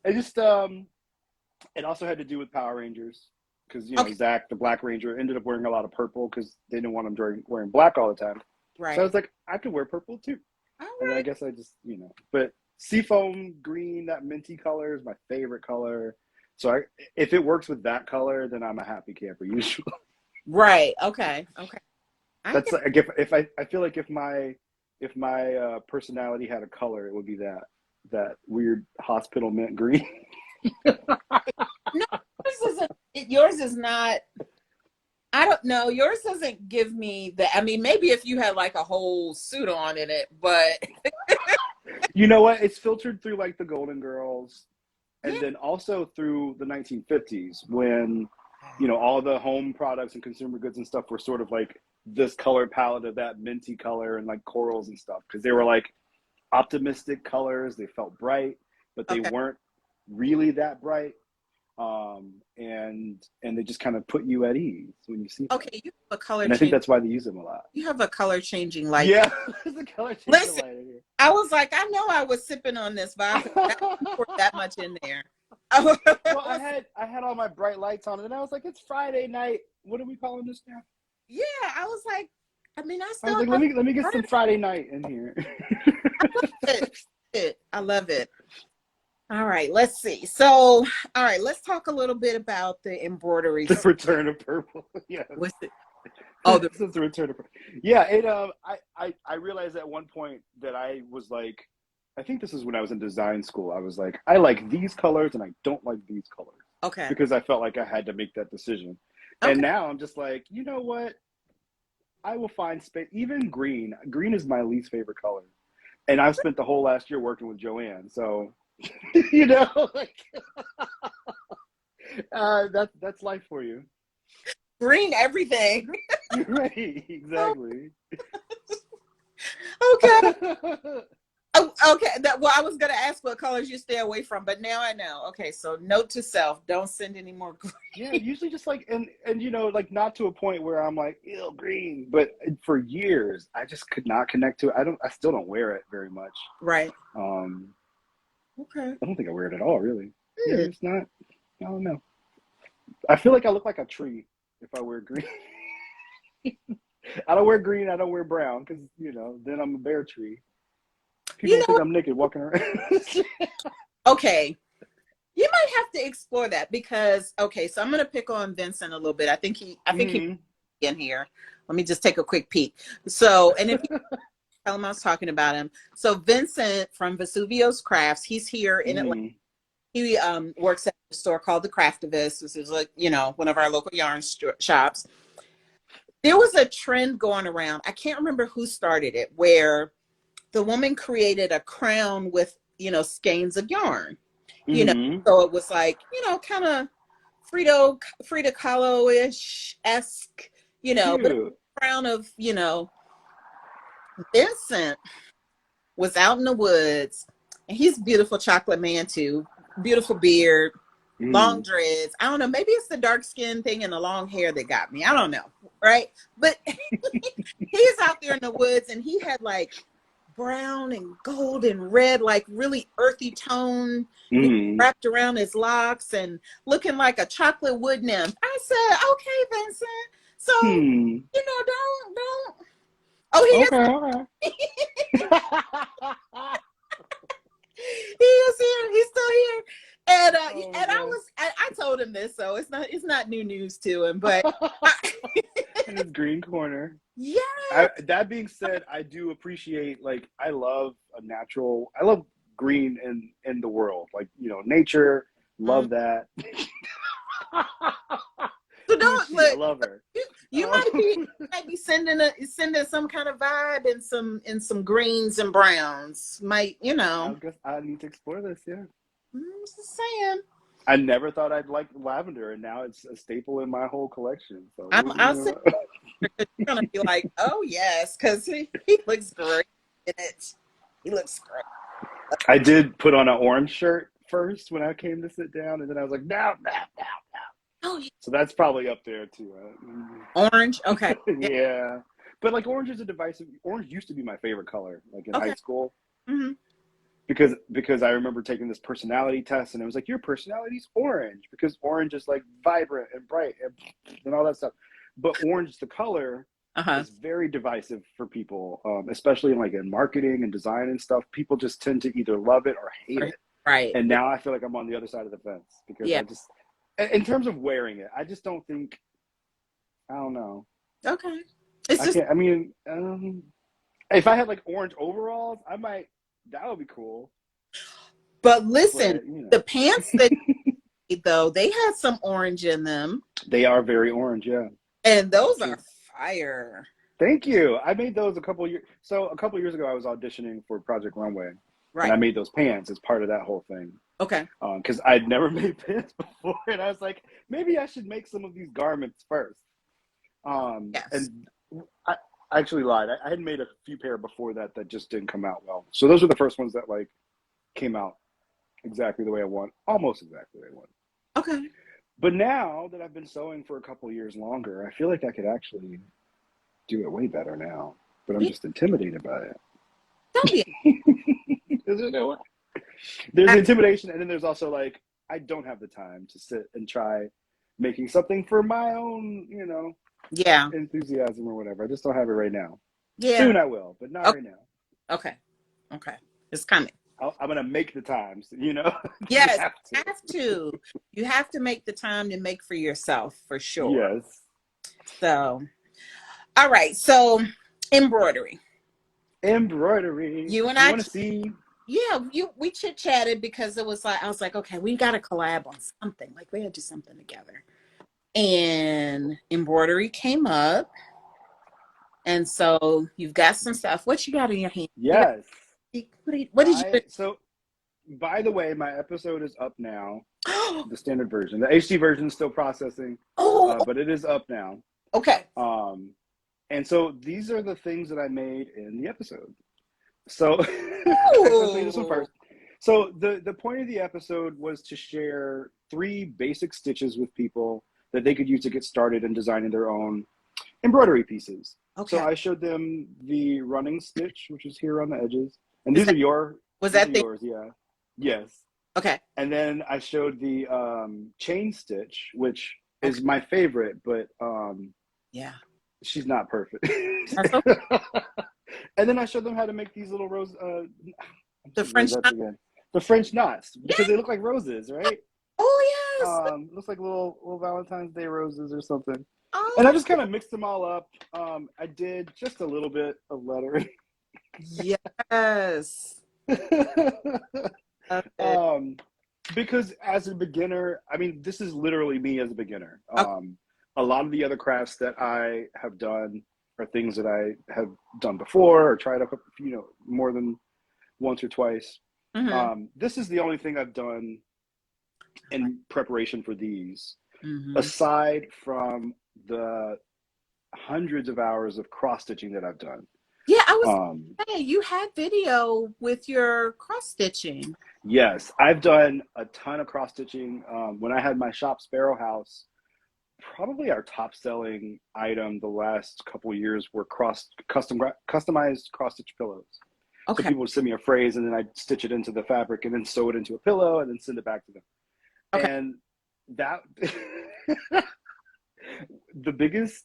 I just it also had to do with Power Rangers because Okay. Zach, the Black Ranger, ended up wearing a lot of purple because they didn't want him wearing black all the time. Right. So I was like, I could wear purple too. All And then I right. guess I just, but seafoam green, that minty color is my favorite color. So if it works with that color, then I'm a happy camper usually. Right. Okay. Okay. I That's get like if I feel like if my personality had a color, it would be that weird hospital mint green. no, yours is not. I don't know. Yours doesn't give me the. I mean, maybe if you had like a whole suit on in it, but You know what? It's filtered through like the Golden Girls, and yeah. then also through the 1950s when all the home products and consumer goods and stuff were sort of like this color palette of that minty color and like corals and stuff because they were like optimistic colors. They felt bright, but they Okay. weren't really that bright. And they just kind of put you at ease when you see them. Okay. You have a color And I think change. that's why they use them a lot. You have a color changing light. Yeah, there's a color changing Listen, light in here. I was like, I know I was sipping on this, but I didn't pour that much in there. Well, I had all my bright lights on, and I was like, it's Friday night. What are we calling this now? Yeah, I was like, I mean, I I still was like, have let me get some Friday night in here. it. I love it. All right, let's see. So, all right, let's talk a little bit about the embroidery. The return of purple. Yeah. What's it? Oh, This is the return of purple. Yeah, it I realized at one point that I was like, I think this is when I was in design school. I was like, I like these colors and I don't like these colors. okay. Because I felt like I had to make that decision. Okay. And now I'm just like, you know what? I will find space. Even green. Green is my least favorite color. And I've spent the whole last year working with Joanne. So, like, that's life for you. Green everything. Right, exactly. Okay. Okay. Well, I was gonna ask what colors you stay away from, but now I know. Okay, so note to self: don't send any more green. Yeah, usually just like and like not to a point where I'm like, ew, green, but for years I just could not connect to it. I still don't wear it very much. Right. Um, Okay. I don't think I wear it at all, really. Yeah, Hmm. it's not. I don't know. I feel like I look like a tree if I wear green. I don't wear green. I don't wear brown because then I'm a bear tree. You People think know. I'm naked walking around. Okay. You might have to explore that because so I'm gonna pick on Vincent a little bit. I think he Hmm. in here. Let me just take a quick peek. So, and if you tell him I was talking about him. So Vincent from Vesuvio's Crafts, he's here in Atlanta. Mm. He works at a store called The Craftivist. This is like, one of our local yarn shops. There was a trend going around. I can't remember who started it, where the woman created a crown with, skeins of yarn. Hmm. So it was like, kind of Frida Kahlo-ish esque, but a Cute. crown of, Vincent was out in the woods, and he's a beautiful chocolate man too. Beautiful beard, long Mm. dreads. I don't know. Maybe it's the dark skin thing and the long hair that got me. I don't know. Right. But he's out there in the woods, and he had like brown and gold and red, like really earthy tone, Mm. wrapped around his locks and looking like a chocolate wood nymph. I said, okay, Vincent. So, Hmm. don't. Oh, he is. Okay. Okay. He is here. He's still here. And Oh my and god. I told him this, so it's not new news to him. But I, In his green corner. yeah. That being said, I do appreciate I love I love green in the world. Nature, Mm. love that. So Who is don't she? I look. love her. You Um, might be sending some kind of vibe and some greens and browns. I guess I need to explore this, yeah. I'm just saying. I never thought I'd like lavender, and now it's a staple in my whole collection. So I'll say you're gonna be like, oh yes, because he looks great in it. He looks great. I did put on an orange shirt first when I came to sit down, and then I was like, no, no, no. Oh, So that's probably up there too. orange. Okay. Yeah. Yeah, but orange is a divisive. Orange used to be my favorite color, in high Okay. school, Hmm. because I remember taking this personality test, and it was like your personality's orange because orange is vibrant and bright and all that stuff. But orange, the color, Uh-huh. is very divisive for people, especially in marketing and design and stuff. People just tend to either love it or hate it. Right. And now I feel like I'm on the other side of the fence because Yeah. in terms of wearing it, I just don't think, I don't know. Okay. It's I just, can't, I mean, if I had orange overalls, that would be cool. but listen, But, the pants that though, they had some orange in them, they are very orange, yeah. and those are True. fire. Thank you. I made those a couple years. So a couple years ago, I was auditioning for Project Runway, and Right. I made those pants as part of that whole thing. Okay. Because I'd never made pants before, and I was like, maybe I should make some of these garments first. Yes. And I actually lied. I had made a few pair before that just didn't come out well. So those were the first ones that came out exactly the way I want, almost exactly the way I want. Okay. But now that I've been sewing for a couple of years longer, I feel like I could actually do it way better now. But I'm Yeah, just intimidated by it. don't be. There's intimidation, and then there's also I don't have the time to sit and try making something for my own, Yeah. enthusiasm or whatever. I just don't have it right now. Yeah. Soon I will, but not Okay. right now. Okay. Okay. It's coming. I'm gonna make the times, Yes, You you have to make the time to make for yourself, for sure. Yes. So, all right. So, embroidery. Embroidery. You and You I, want to see? yeah, we chit chatted because it was I was like, okay, we got to collab on something. We had to do something together. And embroidery came up, and so you've got some stuff. What you got in your hand? Yes. What did you? So, by the way, my episode is up now. The standard version. The HD version is still processing, Oh, but it is up now. okay. And so these are the things that I made in the episode. So I just want to tell you this one Ooh. first. So the point of the episode was to share 3 basic stitches with people that they could use to get started in designing their own embroidery pieces. So Okay. I showed them the running stitch, which is here on the edges, and Is these that are was these are that the yours, yeah, yes. okay? And then I showed the chain stitch, which Okay. is my favorite, but Yeah. she's not perfect. That's okay. And then I showed them how to make these little The French rosettes knot. again. The French knots, Yeah. because they look like roses, right? Oh yes. Looks like little Valentine's Day roses or something. And I Oh just kind of mixed them all up. I did just a little bit of lettering. yes. Okay. Because as a beginner, I mean, this is literally me as a beginner. Okay. A lot of the other crafts that I have done are things that I have done before or tried up, more than once or twice. Mm-hmm. This is the only thing I've done in preparation for these, Mm-hmm. aside from the hundreds of hours of cross stitching that I've done. Yeah, I was Um, saying you had video with your cross stitching. yes, I've done a ton of cross stitching. When I had my shop Sparrow House, probably our top selling item the last couple of years were customized cross stitch pillows. So Okay. people would send me a phrase and then I'd stitch it into the fabric and then sew it into a pillow and then send it back to them. Okay. And that the biggest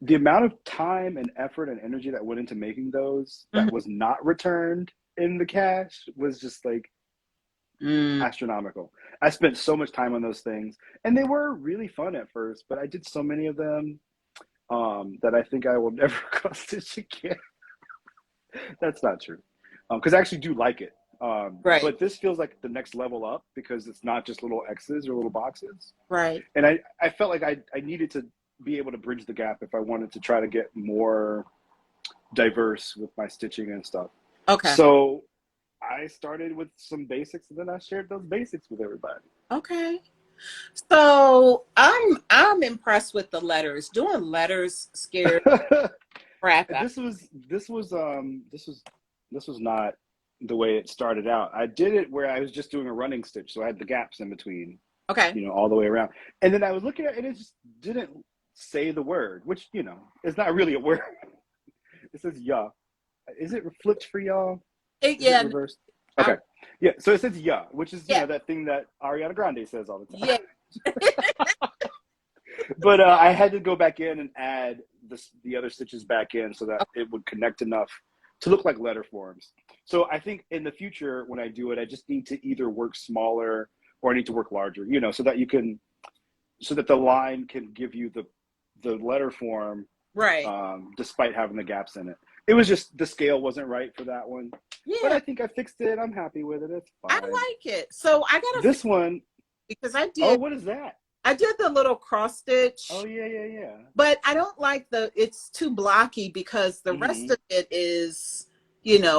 the amount of time and effort and energy that went into making those that Mhm. was not returned in the cash was just like astronomical. I spent so much time on those things, and they were really fun at first, but I did so many of them that I think I will never cross stitch again. That's not true, because I actually do like it. Right. But this feels like the next level up because it's not just little X's or little boxes. Right. And I felt like I needed to be able to bridge the gap if I wanted to try to get more diverse with my stitching and stuff. Okay. So I started with some basics and then I shared those basics with everybody. Okay. So I'm impressed with the letters. Doing letters scared crap out. This was not the way it started out. I did it where I was just doing a running stitch, so I had the gaps in between, Okay. all the way around. And then I was looking at it and it just didn't say the word, which, is not really a word. It says yeah. Is it flipped for y'all? Is Yeah. it reversed? Okay. Yeah, so it says yeah, which is, Yeah. that thing that Ariana Grande says all the Yeah. time. But I had to go back in and add the other stitches back in so that it would connect enough to look like letter forms. So I think in the future when I do it, I just need to either work smaller or I need to work larger, so that the line can give you the letter form, Right. despite having the gaps in it. It was just the scale wasn't right for that one. Yeah. But I think I fixed it. I'm happy with it. It's I fine. like it. So I got This one. because I Oh, did what is that? I did the little cross stitch. Oh, yeah. But I don't like it's too blocky because the rest of it is,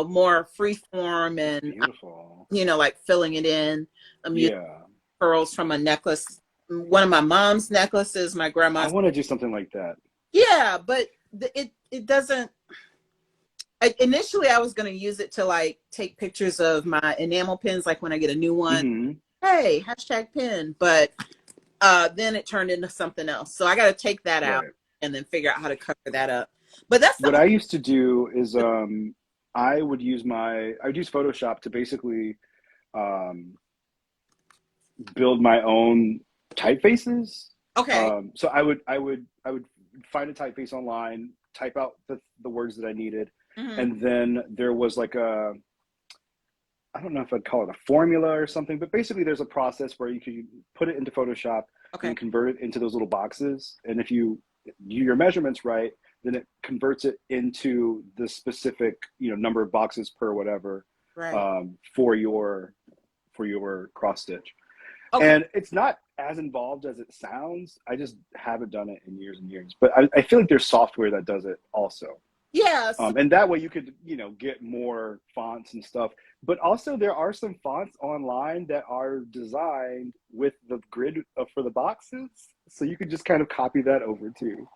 more free form and, beautiful. Like filling it in. Yeah. Pearls from a necklace. One of my mom's necklaces, my grandma's. I want to do something like that. Yeah, but it doesn't. Initially, I was going to use it to like take pictures of my enamel pins, like when I get a new one. Mm-hmm. Hey, #pin. But then it turned into something else. So I got to take that out and then figure out how to cover that up. But that's what I used to do is I would use Photoshop to basically build my own typefaces. Okay. So I would find a typeface online, type out the words that I needed, and then there was like I don't know if I'd call it a formula or something, but basically there's a process where you can put it into Photoshop and convert it into those little boxes. And if you do your measurements right, then it converts it into the specific, number of boxes per whatever, for your cross stitch. Okay. And it's not as involved as it sounds. I just haven't done it in years and years, but I feel like there's software that does it also. Yes. And that way you could, get more fonts and stuff. But also there are some fonts online that are designed with the grid for the boxes. So you could just kind of copy that over too.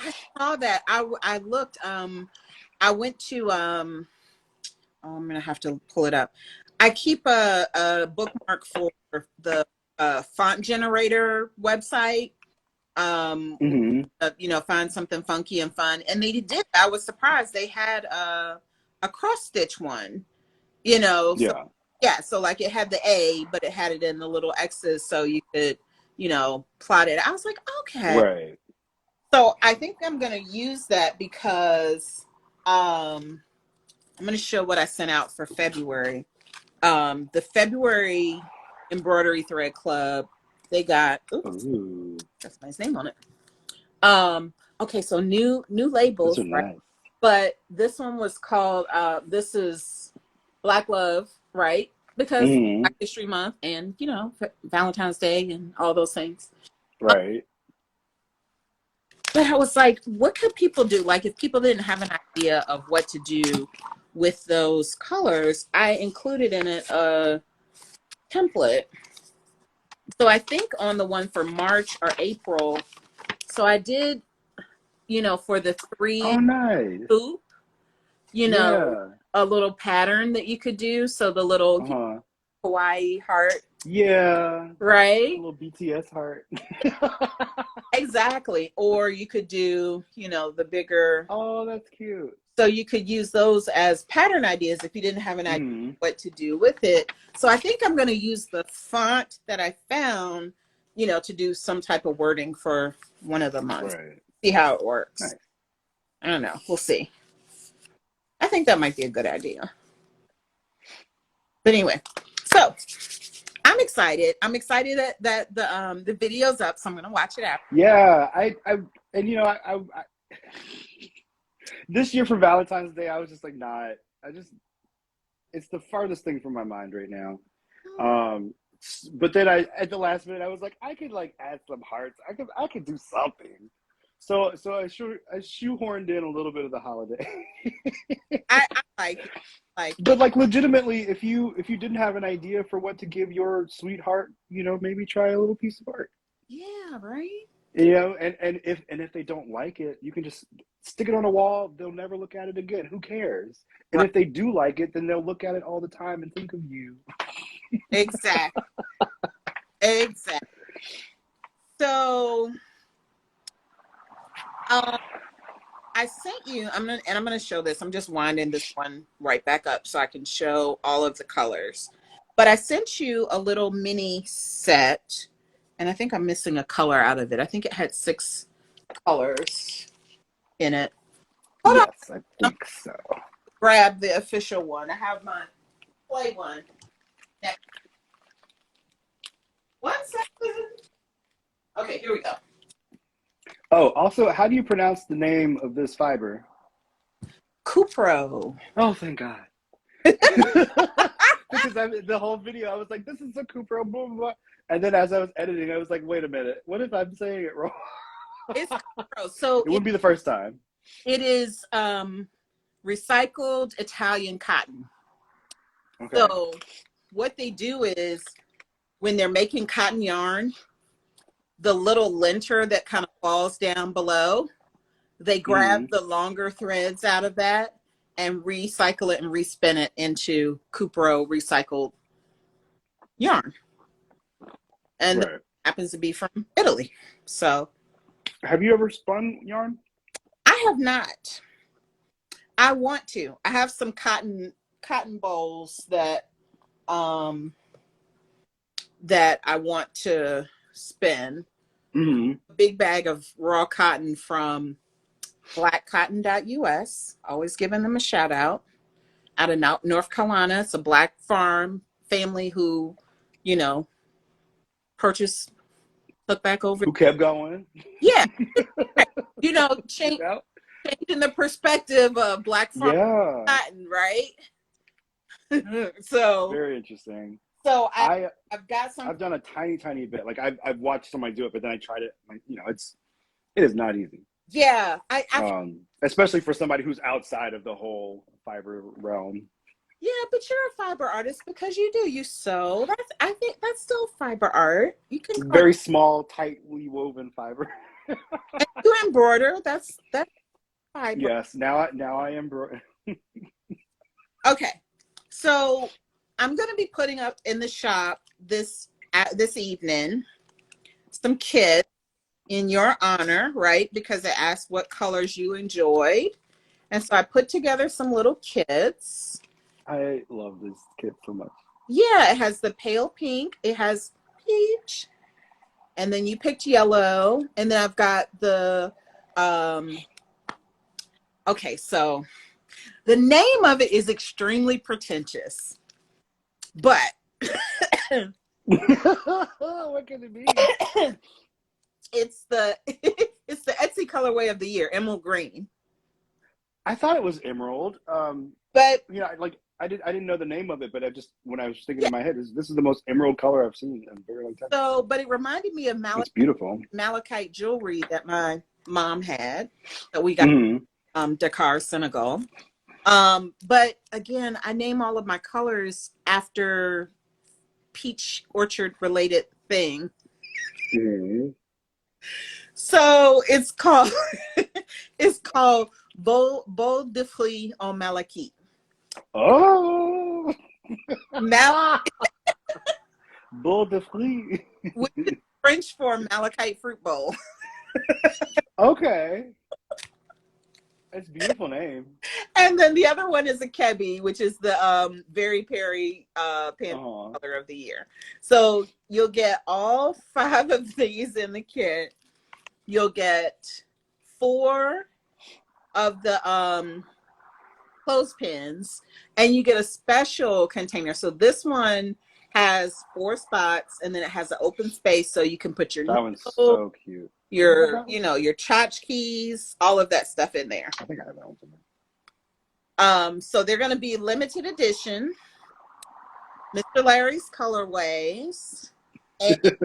I saw that. I looked. I went to. Oh, I'm gonna have to pull it up. I keep a bookmark for the font generator website. Hmm. Find something funky and fun, and they did. I was surprised they had a cross stitch one. So Yeah. yeah, so like it had the A, but it had it in the little X's, so you could plot it. I was like, okay. Right. So I think I'm gonna use that because I'm gonna show what I sent out for February. The February embroidery thread club, they got oops, Ooh, that's a nice name on it. Okay, so new those labels, are right? nice. But this one was called this is Black Love, right? Because Hmm. Black History Month and Valentine's Day and all those things. Right. But I was like, what could people do? Like if people didn't have an idea of what to do with those colors, I included in it a template. So I think on the one for March or April, so I did, for the Oh, three nice. hoop, you know, Yeah. a little pattern that you could do. So the little Uh-huh. Hawaii heart, Yeah. A right? little BTS heart. Exactly. Or you could do, the bigger. Oh, that's cute. So you could use those as pattern ideas if you didn't have an idea Hmm. what to do with it. So I think I'm going to use the font that I found, to do some type of wording for one of the months. Right. See how it works. Nice. I don't know. We'll see. I think that might be a good idea. But anyway, so I'm excited. I'm excited that the video's up, so I'm gonna watch it out. Yeah. And this year for Valentine's Day, I was just like, not. It's the farthest thing from my mind right now. But then at the last minute, I was like, I could like add some hearts. I could do something. So I shoehorned in a little bit of the holiday. I like But like legitimately, if you didn't have an idea for what to give your sweetheart, maybe try a little piece of art. yeah, right. And if they don't like it, you can just stick it on a wall. They'll never look at it again. Who cares? And Right. if they do like it, then they'll look at it all the time and think of you. Exactly. Exactly. So um, I sent you. I'm gonna show this. I'm just winding this one right back up so I can show all of the colors. But I sent you a little mini set, and I think I'm missing a color out of it. I think it had 6 colors in it. Hold on, Yes, I I'm think so. grab the official one. I have my play one. Next. 1 second. Okay, here we go. Oh, also, how do you pronounce the name of this fiber? Cupro. Oh, thank God. Because the whole video, I was like, this is a Cooper, blah, blah, blah. And then as I was editing, I was like, wait a minute, what if I'm saying it wrong? It's Cupro. So It wouldn't be the first time. it is recycled Italian cotton. Okay. So what they do is when they're making cotton yarn, the little linter that kind of falls down below, they grab Hmm. the longer threads out of that and recycle it and respin it into Cupro recycled yarn. And that Right. happens to be from Italy. So Have you ever spun yarn? I have not. I want to. I have some cotton bowls um that I want to spin. Hmm. A big bag of raw cotton from blackcotton.us. Always giving them a shout out of North Carolina. It's a black farm family who, you know, purchased, took back over. Who kept going? Yeah, You know? changing the perspective of black farm Yeah. cotton, right? so, Very interesting. so I I've got some. I've done a tiny bit. Like I've watched somebody do it, but then I tried it. Like, it is not easy. Yeah, I Especially for somebody who's outside of the whole fiber realm. yeah, but you're a fiber artist because you sew. I think that's still fiber art. You can call Very small, tightly woven fiber. You embroider. That's fine. Yes. Now I embroider. Okay. So I'm going to be putting up in the shop this evening some kits in your honor, right? Because I asked what colors you enjoyed. And so I put together some little kits. I love this kit so much. Yeah, it has the pale pink, it has peach, and then you picked yellow, and then I've got the okay, so the name of it is extremely pretentious, but What can it be? it's the it's the Etsy colorway of the year, emerald green. I thought it was emerald. But You know, like I didn't know the name of it, but when I was thinking yeah, in my head, this is the most emerald color I've seen in a very long time. so but it reminded me of It's beautiful. malachite jewelry that my mom had that we got Dakar, Senegal. But again, I name all of my colors after peach orchard related thing. Mm-hmm. So it's called it's called Bol de Fruits en Malachite. Oh, Mal Bol de Fruits. which is French for malachite fruit bowl. Okay, it's a beautiful name. And then the other one is a kebi, which is the Very Perry color of the year. So you'll get all 5 of these in the kit. You'll get 4 of the clothespins, and you get a special container. So this one has 4 spots, and then it has an open space so you can put your That one's so cute. your your tchotchkes, all of that stuff in there. I think I have that one. So they're going to be limited edition, Mister Larrie's colorways, and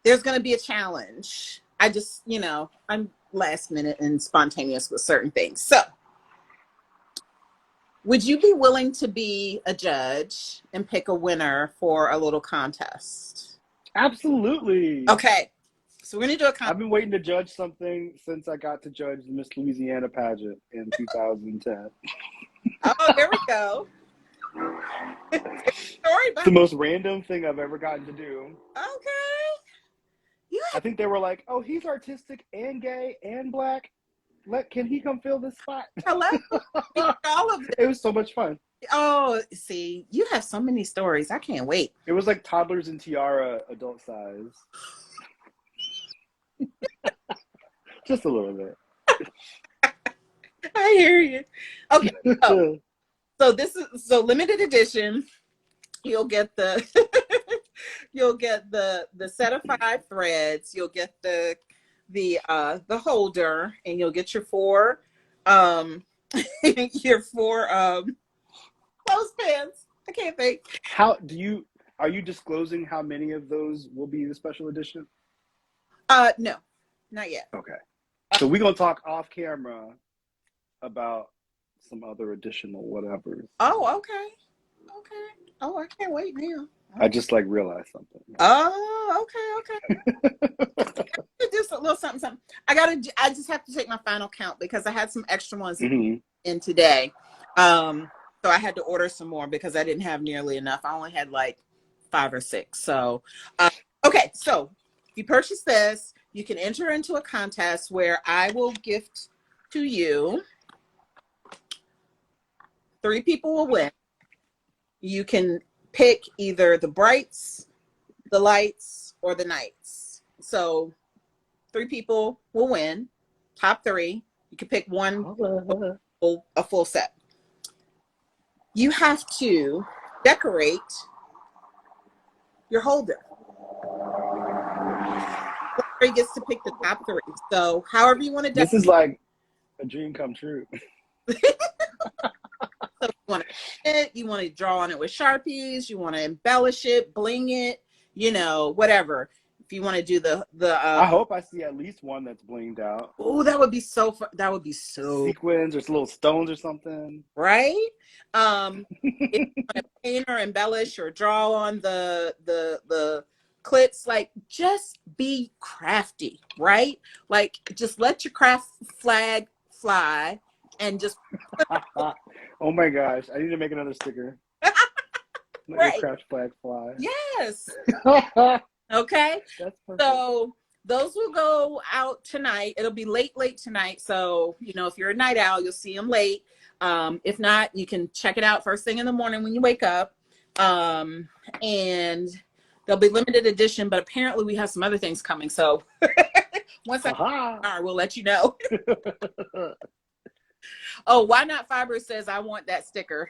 there's going to be a challenge. I just, I'm last minute and spontaneous with certain things. So would you be willing to be a judge and pick a winner for a little contest? Absolutely. Okay. So we're going to do a contest. I've been waiting to judge something since I got to judge the Miss Louisiana pageant in 2010. Oh, there we go. It's the most random thing I've ever gotten to do. Okay. Yeah. I think they were like, "Oh, he's artistic and gay and black. Can he come fill this spot?" Hello. All of it was so much fun. Oh, see, you have so many stories. I can't wait. It was like Toddlers and Tiara adult size. Just a little bit. I hear you. Okay. So this is limited edition. You'll get the the set of 5 threads. You'll get the holder, and you'll get your 4 your 4 clothespins. I can't think. Are you disclosing how many of those will be the special edition? No, not yet. Okay. So we're gonna talk off camera about some other additional whatevers. Oh, okay. Oh, I can't wait now. I just realized something. Oh, okay. Do a little something. I just have to take my final count because I had some extra ones in today. So I had to order some more because I didn't have nearly enough. I only had 5 or 6. So, okay. So if you purchase this, you can enter into a contest where I will gift to you. 3 people will win. You can pick either the brights, the lights, or the nights. So 3 people will win. Top 3. You can pick one, a full set. You have to decorate your holder. Larry gets to pick the top 3. So however you want to decorate. This is like a dream come true. So you want to draw on it with Sharpies, you want to embellish it, bling it, whatever. If you want to do the I hope I see at least one that's blinged out. Oh, that would be so fun. That would be so sequins or some little stones or something. Right? If you want to paint or embellish or draw on the clits, like just be crafty, right? Like just let your craft flag fly and just Oh my gosh, I need to make another sticker. Let your right. craft flag fly. Yes. That's Okay. perfect. So those will go out tonight. It'll be late tonight. So, if you're a night owl, you'll see them late. If not, you can check it out first thing in the morning when you wake up. And they'll be limited edition, but apparently we have some other things coming. So once we'll let you know. Oh, Why Not Fiber says, I want that sticker.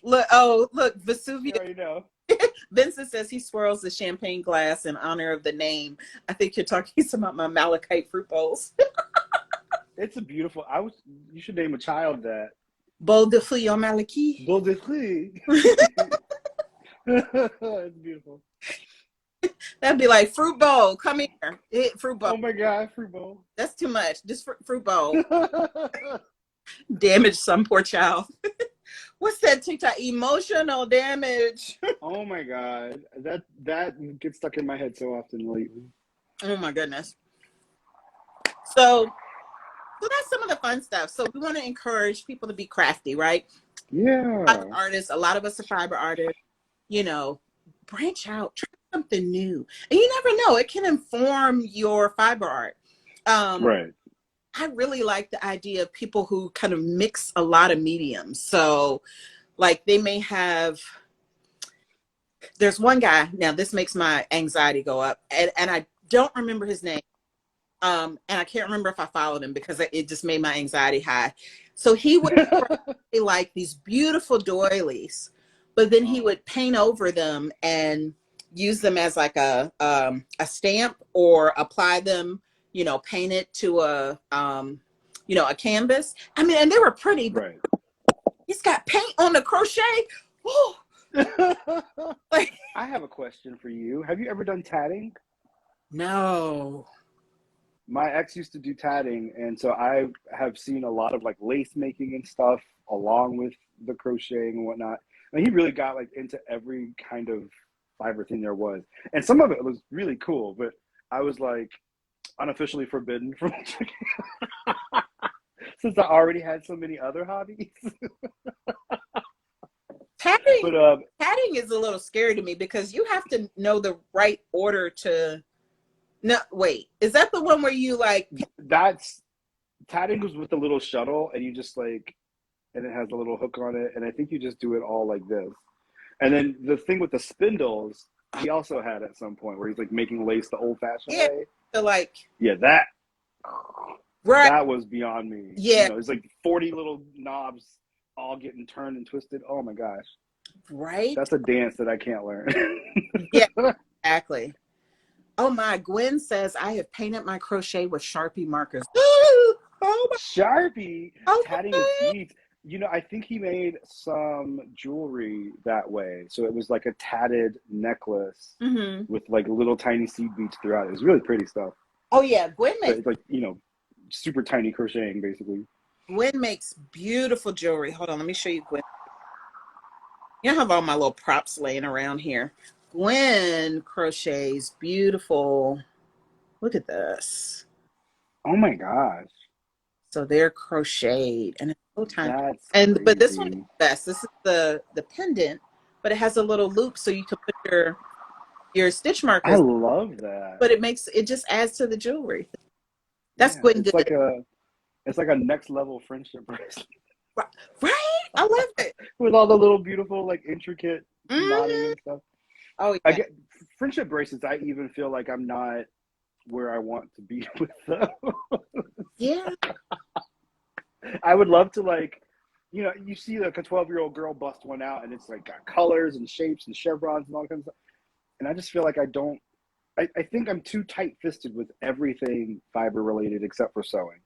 Look, Vesuvius. You already know. Vincent says he swirls the champagne glass in honor of the name. I think you're talking about my malachite fruit bowls. It's a beautiful. You should name a child that. Bowl de fruits en malachite. Bowl de fruits. It's beautiful. That'd be like fruit bowl. Come here, fruit bowl. Oh my god, fruit bowl. That's too much. Just fruit bowl. Damage some poor child. What's that TikTok? Emotional damage. Oh my god, that gets stuck in my head so often lately. Oh my goodness. So that's some of the fun stuff. So we want to encourage people to be crafty, right? Yeah. Fiber artists, a lot of us are fiber artists. Branch out, try something new, and you never know, it can inform your fiber art. Right. I really like the idea of people who kind of mix a lot of mediums. So like they may have, there's one guy, now this makes my anxiety go up, and I don't remember his name. And I can't remember if I followed him because it just made my anxiety high. So he would like these beautiful doilies, but then he would paint over them and use them as like a stamp, or apply them, paint it to a canvas. I mean, and they were pretty, but Right. he's got paint on the crochet. Like, I have a question for you. Have you ever done tatting? no. My ex used to do tatting, and so I have seen a lot of like lace making and stuff along with the crocheting and whatnot. And he really got like into every kind of fiber thing there was. And some of it was really cool, but I was like unofficially forbidden from since I already had so many other hobbies. Tatting, But tatting is a little scary to me because you have to know the right order to. No, wait. Is that the one where you like? that's tatting was with the little shuttle, and you just like, and it has a little hook on it, and I think you just do it all like this. And then the thing with the spindles, he also had at some point where he's like making lace the old-fashioned way. So like, Yeah, that right? that was beyond me. Yeah, It's like 40 little knobs all getting turned and twisted. Oh my gosh, right. that's a dance that I can't learn. Yeah, exactly. Oh my, Gwen says I have painted my crochet with Sharpie markers. Oh my, Sharpie oh tatting my. is neat. I think he made some jewelry that way. So it was like a tatted necklace with like little tiny seed beads throughout. It was really pretty stuff. Oh yeah, Gwen But makes it's like, super tiny crocheting basically. beautiful jewelry. Hold on, let me show you Gwen. I have all my little props laying around here. Gwen crochets beautiful. Look at this. Oh my gosh. So they're crocheted, and it's so tiny. That's But this one is crazy. the best. This is the pendant, but it has a little loop so you can put your stitch I markers. love that. But it just adds to the jewelry. That's Yeah, Gwen it's good. like a next level friendship bracelet Right? I love it. with all the little beautiful like intricate knotting Mhm. and stuff. Oh I yeah. get friendship bracelets. I even feel like I'm not where I want to be with them. Yeah. I would love to you see like a 12-year-old girl bust one out, and it's like got colors and shapes and chevrons and all kinds of stuff. And I just feel like I think I'm too tight-fisted with everything fiber related except for sewing,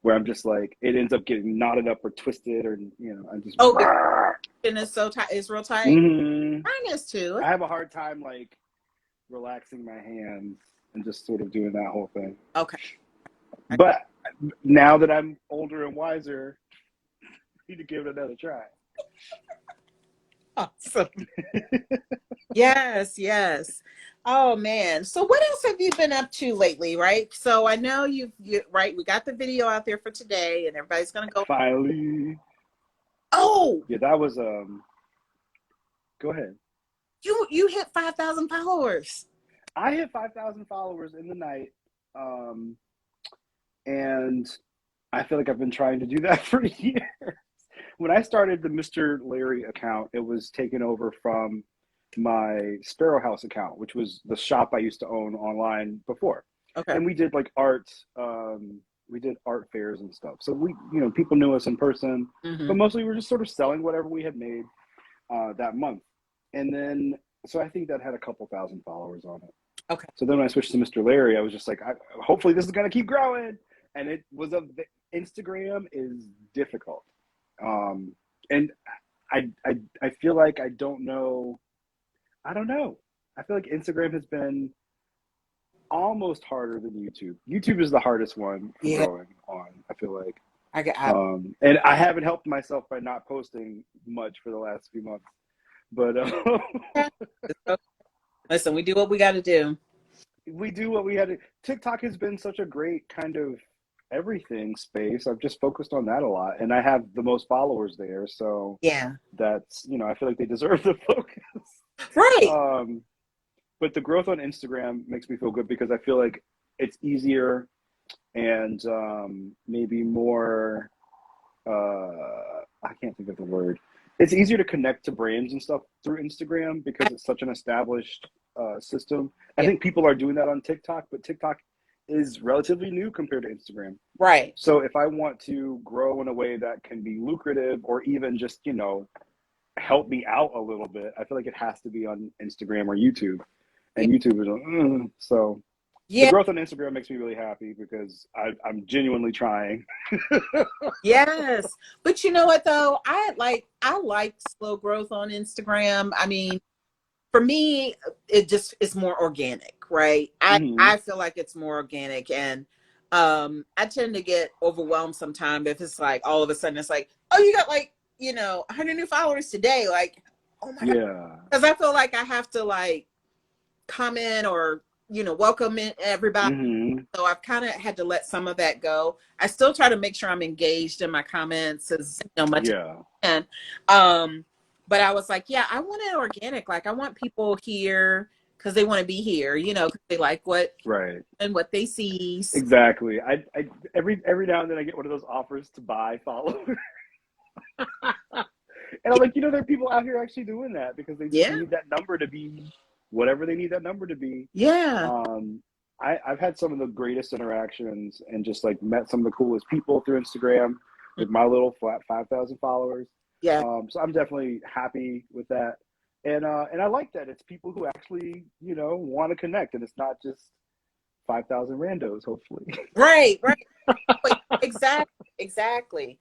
where I'm just like, it ends up getting knotted up or twisted, or I'm just. Oh, and it's so tight. It's real tight. Mm-hmm. Mine is too. I have a hard time like relaxing my hands and just sort of doing that whole thing. Okay. But now that I'm older and wiser, I need to give it another try. Awesome. Yes, yes. Oh man. So what else have you been up to lately, right? So I know right, we got the video out there for today and everybody's gonna go, Finally. oh, Yeah, that was go ahead. you hit 5,000 followers. I hit 5,000 followers in the night. And I feel like I've been trying to do that for years. When I started the Mister Larrie account, it was taken over from my Sparrow House account, which was the shop I used to own online before. Okay. And we did like art, we did art fairs and stuff. So we, people knew us in person, but mostly we were just sort of selling whatever we had made that month. And then, so I think that had a couple thousand followers on it. Okay. So then when I switched to Mister Larrie, I was just like, hopefully this is going to keep growing. And it was Instagram is difficult. And I feel like I don't know. I feel like Instagram has been almost harder than YouTube. YouTube is the hardest one for growing on, I feel like. And I haven't helped myself by not posting much for the last few months. But listen, we do what we got to do. We do what we had to. TikTok has been such a great kind of everything space. I've just focused on that a lot, and I have the most followers there. So yeah, that's, I feel like they deserve the focus. Right. But the growth on Instagram makes me feel good because I feel like it's easier and maybe more. I can't think of the word. It's easier to connect to brands and stuff through Instagram because it's such an established system. I think people are doing that on TikTok, but TikTok is relatively new compared to Instagram. Right. So if I want to grow in a way that can be lucrative or even just, help me out a little bit, I feel like it has to be on Instagram or YouTube. And YouTube is so the growth on Instagram makes me really happy because I'm genuinely trying. Yes. But you know what though? I like slow growth on Instagram. I mean, for me, it's more organic, right? I feel like it's more organic, and I tend to get overwhelmed sometimes if it's like all of a sudden it's like, oh, you got like 100 new followers today, like, oh my god, because I feel like I have to like comment or welcome everybody. So I've kind of had to let some of that go. I still try to make sure I'm engaged in my comments as much as I can. But I was like, yeah, I want it organic. Like I want people here because they want to be here, because they like what and what they see. Exactly. I every now and then I get one of those offers to buy followers. And I'm like, there are people out here actually doing that because they just need that number to be whatever they need that number to be. Yeah. I've had some of the greatest interactions and just like met some of the coolest people through Instagram with my little flat 5,000 followers. Yeah. So I'm definitely happy with that. And I like that it's people who actually, want to connect, and it's not just 5,000 randos, hopefully. Right. Exactly.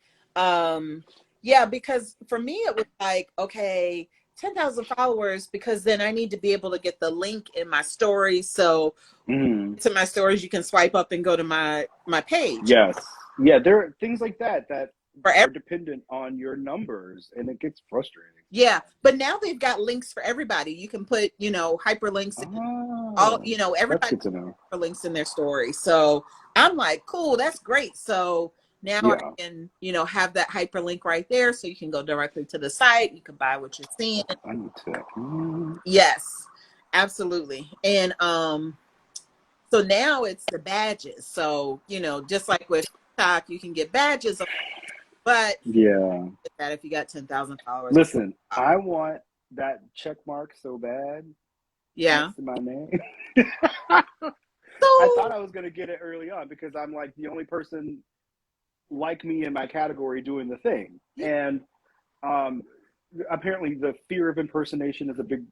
Yeah, because for me it was like, okay, 10,000 followers, because then I need to be able to get the link in my stories. So to my stories, you can swipe up and go to my page. Yes. Yeah, there are things like that are dependent on your numbers, and it gets frustrating. Yeah, but now they've got links for everybody. You can put, hyperlinks. Everybody that's good to know. Hyperlinks in their story. So I'm like, cool, that's great. So now I can, have that hyperlink right there, so you can go directly to the site. You can buy what you're seeing. I need to. Yes, absolutely. And so now it's the badges. So just like with TikTok, you can get badges, but that if you got 10,000 followers. Listen, I want that check mark so bad. Yeah. Next to my name. I thought I was going to get it early on because I'm like the only person like me in my category doing the thing. And apparently the fear of impersonation is a big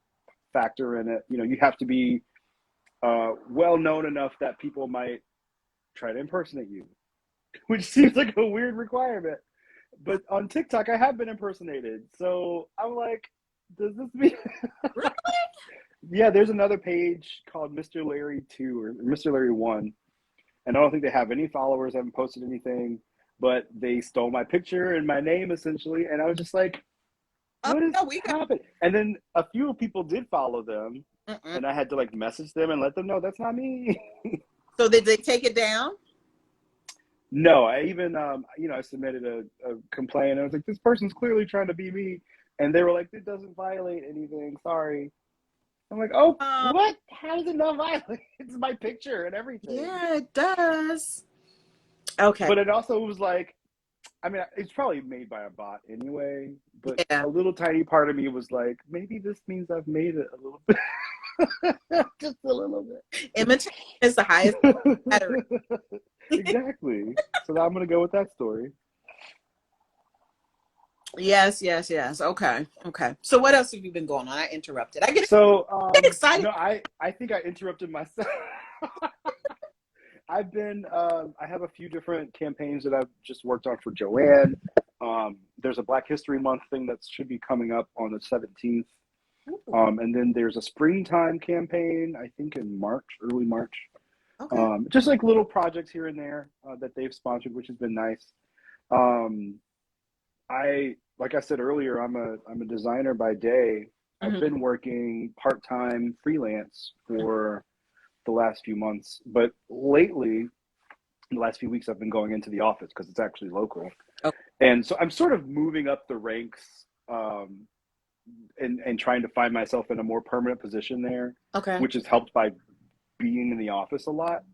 factor in it. You have to be well known enough that people might try to impersonate you, which seems like a weird requirement. But on TikTok, I have been impersonated. So I'm like, does this mean? Really? Yeah, there's another page called Mister Larrie 2 or Mister Larrie 1. And I don't think they have any followers. I haven't posted anything. But they stole my picture and my name, essentially. And I was just like, Oh what is no, we got. happening? And then a few people did follow them, Mm-mm. and I had to like message them and let them know that's not me. So did they take it down? No, I even I submitted a complaint. I was like, this person's clearly trying to be me, and they were like, it doesn't violate anything. Sorry. I'm like, oh, Um, what? How does it not violate? It's my picture and everything. yeah, it does. Okay. But it also was like, I mean, it's probably made by a bot anyway. But Yeah. a little tiny part of me was like, maybe this means I've made it a little bit, just a little Imitation is the highest battery. bit. Exactly. So now I'm gonna go with that story. Yes, yes, yes. Okay. Okay. So what else have you been going on? I interrupted. So get excited. no, I think I interrupted myself. I've been I have a few different campaigns that I've just worked on for Joanne. There's a Black History Month thing that should be coming up on the 17th. And then there's a springtime campaign, I think in March, early March. Okay. Just like little projects here and there that they've sponsored, which has been nice. Like I said earlier, I'm a designer by day. I've been working part-time freelance for the last few months, but lately, the last few weeks, I've been going into the office because it's actually local. Okay. And so I'm sort of moving up the ranks and trying to find myself in a more permanent position there, Okay. which is helped by being in the office a lot.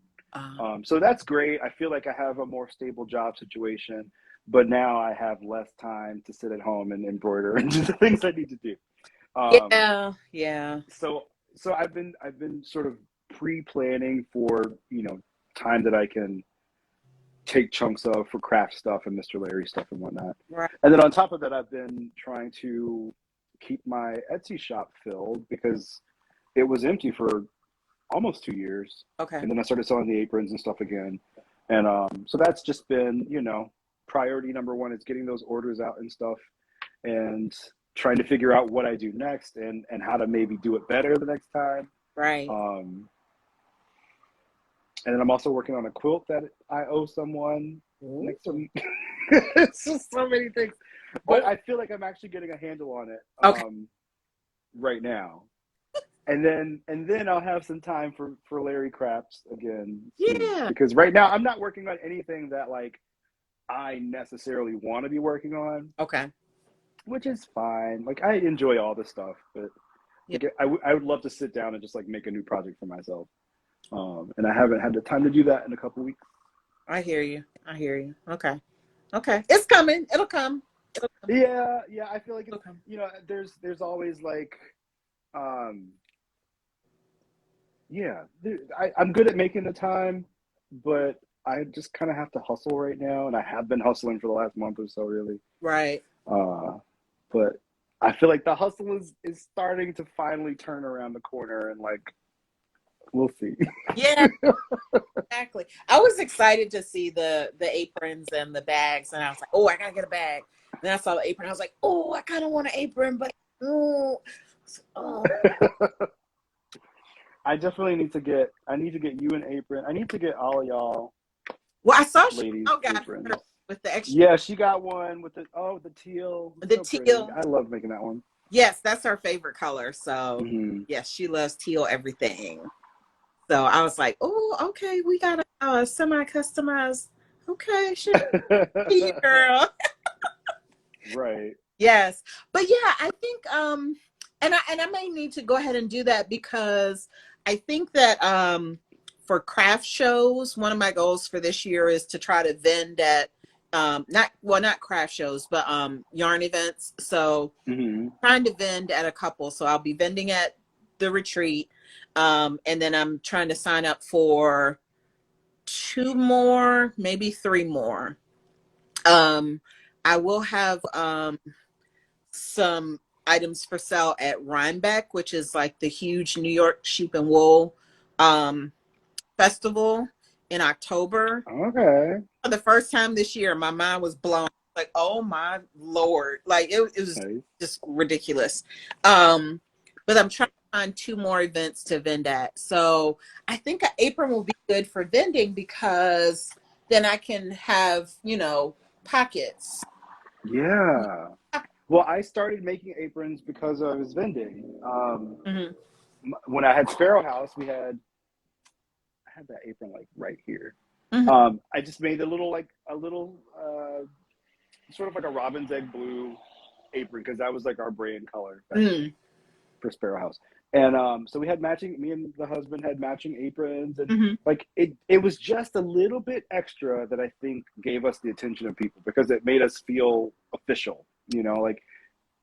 So that's great. I feel like I have a more stable job situation, but now I have less time to sit at home and embroider and do the things I need to do. Yeah. So I've been sort of pre-planning for, time that I can take chunks of for craft stuff and Mister Larrie stuff and whatnot. Right. And then on top of that, I've been trying to keep my Etsy shop filled because it was empty for almost 2 years. Okay. And then I started selling the aprons and stuff again. And so that's just been, priority number one is getting those orders out and stuff and trying to figure out what I do next and how to maybe do it better the next time. Right. And then I'm also working on a quilt that I owe someone next week. It's just so many things. But I feel like I'm actually getting a handle on it right now. And then I'll have some time for Larrie Crafts again. Yeah. Because right now I'm not working on anything that like I necessarily want to be working on. Okay. Which is fine. Like I enjoy all this stuff, but like, I would love to sit down and just like make a new project for myself. And I haven't had the time to do that in a couple weeks. I hear you. Okay. It's coming. It'll come. Yeah. I feel like there's always like, I'm good at making the time, but I just kind of have to hustle right now, and I have been hustling for the last month or so, really. Right. But I feel like the hustle is starting to finally turn around the corner, and like, we'll see. Yeah, exactly. I was excited to see the aprons and the bags, and I was like, oh, I gotta get a bag. And then I saw the apron. I was like, oh, I kind of want an apron, but oh. I definitely need to get you an apron. I need to get all of y'all. Well, I saw ladies got her with the extra. Yeah, she got one with the teal. The so teal. pretty. I love making that one. Yes, that's her favorite color. So yes, she loves teal everything. So I was like, oh, okay, we got a semi-customized. Okay, sure, girl. Right. Yes, but yeah, I think and I may need to go ahead and do that because I think that for craft shows, one of my goals for this year is to try to vend at not craft shows, but yarn events. So trying to vend at a couple. So I'll be vending at the retreat. And then I'm trying to sign up for 2 more, maybe 3 more. I will have some items for sale at Rhinebeck, which is like the huge New York sheep and wool festival in October. Okay. For the first time this year, my mind was blown. Like, oh my Lord. Like it was nice. Just ridiculous. But I'm trying to find 2 more events to vend at. So I think an apron will be good for vending because then I can have, pockets. Yeah. Well, I started making aprons because I was vending. Mm-hmm. When I had Sparrow House, I had that apron like right here. Mm-hmm. I just made a little sort of like a robin's egg blue apron because that was like our brand color Mm. for Sparrow House. And so we had matching. Me and the husband had matching aprons, and Mm-hmm. like it was just a little bit extra that I think gave us the attention of people because it made us feel official. You know, like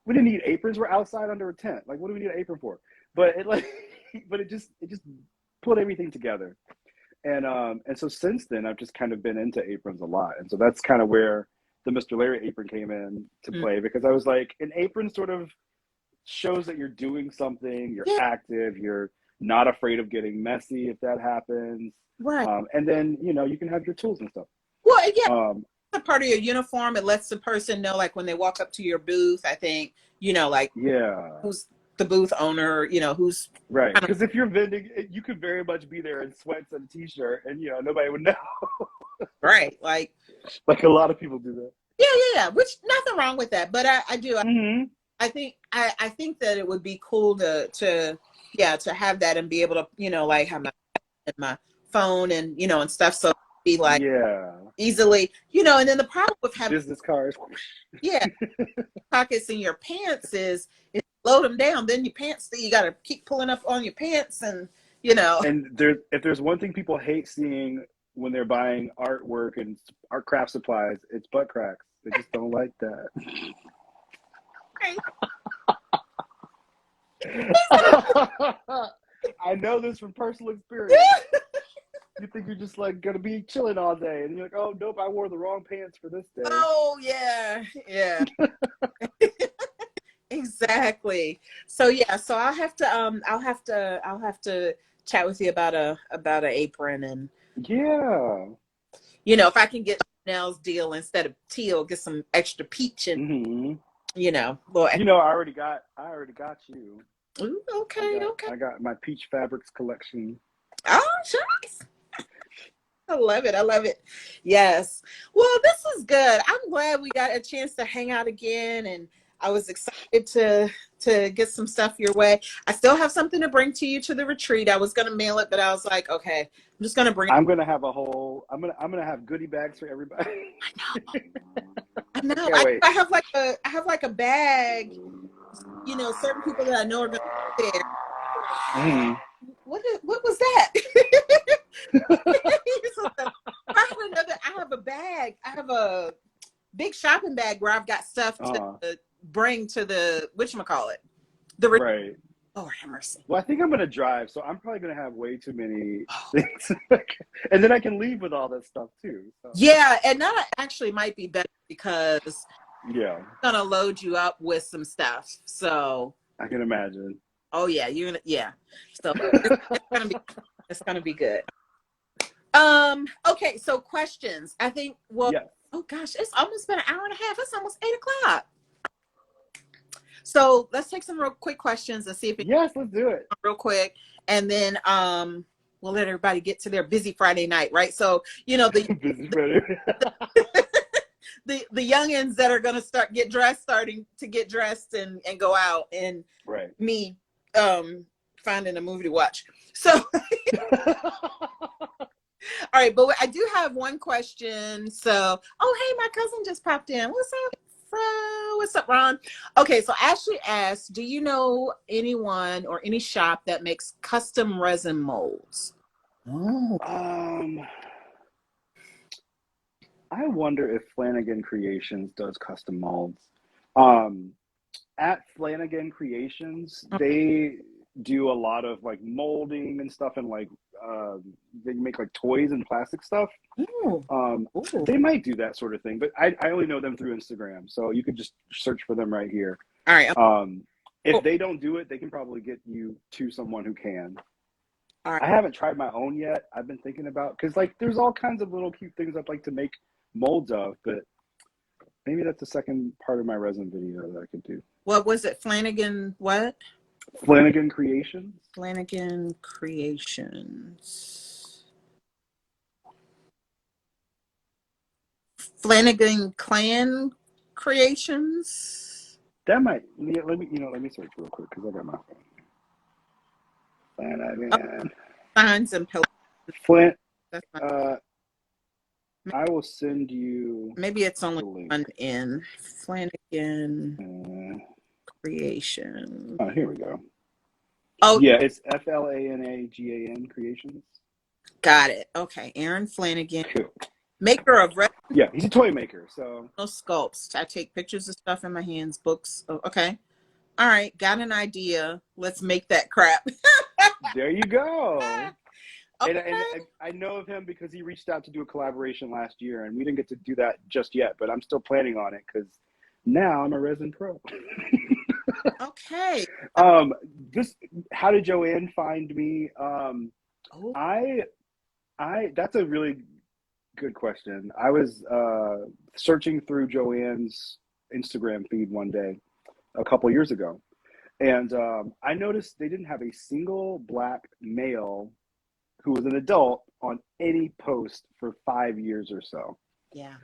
we didn't need aprons. We're outside under a tent. Like, what do we need an apron for? But it like, but it just put everything together. And so since then, I've just kind of been into aprons a lot, and so that's kind of where the Mister Larrie apron came in to Mm. play because I was like, an apron sort of shows that you're doing something, you're Yeah. active, you're not afraid of getting messy if that happens, Right. and then you can have your tools and stuff. Well, yeah, Um, it's a part of your uniform. It lets the person know, like when they walk up to your booth, I think, like yeah, who's the booth owner, who's right. kind of Because if you're vending, you could very much be there in sweats and a t-shirt, and nobody would know. right. Like, Like a lot of people do that. yeah. Which nothing wrong with that, but I do. Mm-hmm. I think that it would be cool to have that and be able to, like have my phone and stuff, so it'd be like Yeah, easily, and then the problem with having, business cards. yeah, pockets in your pants is load them down, then your pants, you got to keep pulling up on your pants, and And if there's one thing people hate seeing when they're buying artwork and art craft supplies, it's butt cracks. They just don't like that. I know this from personal experience. You think you're just like gonna be chilling all day, and you're like, oh nope, I wore the wrong pants for this day. Oh yeah. Exactly. So yeah, so I'll have to chat with you about a apron, and Yeah. if I can get Chanel's deal instead of teal, get some extra peach and Hmm. little I already got you. ooh, okay. I got my peach fabrics collection. Oh, shucks. I love it. Yes. Well, this is good. I'm glad we got a chance to hang out again, and I was excited to get some stuff your way. I still have something to bring to you to the retreat. I was gonna mail it, but I was like, okay, I'm just gonna bring it. I'm gonna have I'm gonna have goodie bags for everybody. I know. Can't wait. I have like a bag. Certain people that I know are gonna be there. Mm. What was that? I have a bag. I have a big shopping bag where I've got stuff to bring to the whatchamacallit. Right. Oh, have mercy. Well, I think I'm gonna drive, so I'm probably gonna have way too many things, and then I can leave with all that stuff too. So. Yeah, and that actually might be better because Yeah, I'm gonna load you up with some stuff. So I can imagine. oh yeah, So it's gonna be good. Okay, so questions. I think Yes. oh gosh, it's almost been an hour and a half. It's almost 8:00. So let's take some real quick questions and see if Yes, let's do it. real quick, and then we'll let everybody get to their busy Friday night, right? So Busy Friday. the youngins that are gonna starting to get dressed and go out, and Right. me finding a movie to watch. So all right, but I do have one question. So, oh, hey, my cousin just popped in. What's up, What's up, Ron? Okay, so Ashley asked, do you know anyone or any shop that makes custom resin molds? Oh. I wonder if Flanagan Creations does custom molds. At Flanagan Creations, they do a lot of like molding and stuff, and like they make like toys and plastic stuff. Ooh. They might do that sort of thing, but I only know them through Instagram, so you could just search for them right here. All right. If they don't do it, they can probably get you to someone who can. All right. I haven't tried my own yet. I've been thinking about, because like there's all kinds of little cute things I'd like to make molds of, but maybe that's the second part of my resin video that I could do. What was it? Flanagan what? Flanagan Creations. Flanagan Creations. Flanagan Clan Creations. That might, yeah, let me search real quick because I got my phone. Oh, Flanagan. signs and pillars. Flint, That's not, I will send you maybe it's only the link. one in Flanagan Uh, Creation. oh, here we go. Oh, Yeah, it's Flanagan Creations. got it. Okay, Aaron Flanagan, Cool. maker of Yeah, he's a toy maker. So sculpts. I take pictures of stuff in my hands, books. Oh, okay. All right, got an idea. Let's make that crap. there you go. Okay. And I know of him because he reached out to do a collaboration last year, and we didn't get to do that just yet. But I'm still planning on it because now I'm a resin pro. Okay. This, how did Joanne find me? Oh, I that's a really good question. I was searching through Joanne's Instagram feed one day a couple years ago, and I noticed they didn't have a single black male who was an adult on any post for 5 years or so. yeah.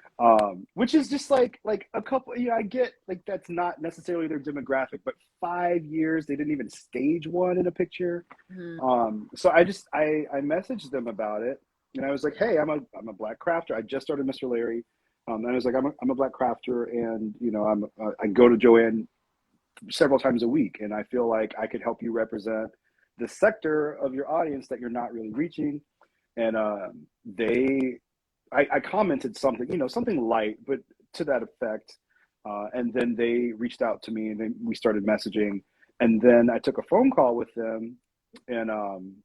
Which is just like a couple, I get like that's not necessarily their demographic, but 5 years they didn't even stage one in a picture. So I messaged them about it, and I was like, hey, I'm a black crafter. I just started Mister Larrie, and I was like, I'm a black crafter, and I go to Joanne several times a week, and I feel like I could help you represent the sector of your audience that you're not really reaching. And I commented something, something light, but to that effect. And then they reached out to me, and then we started messaging. And then I took a phone call with them, and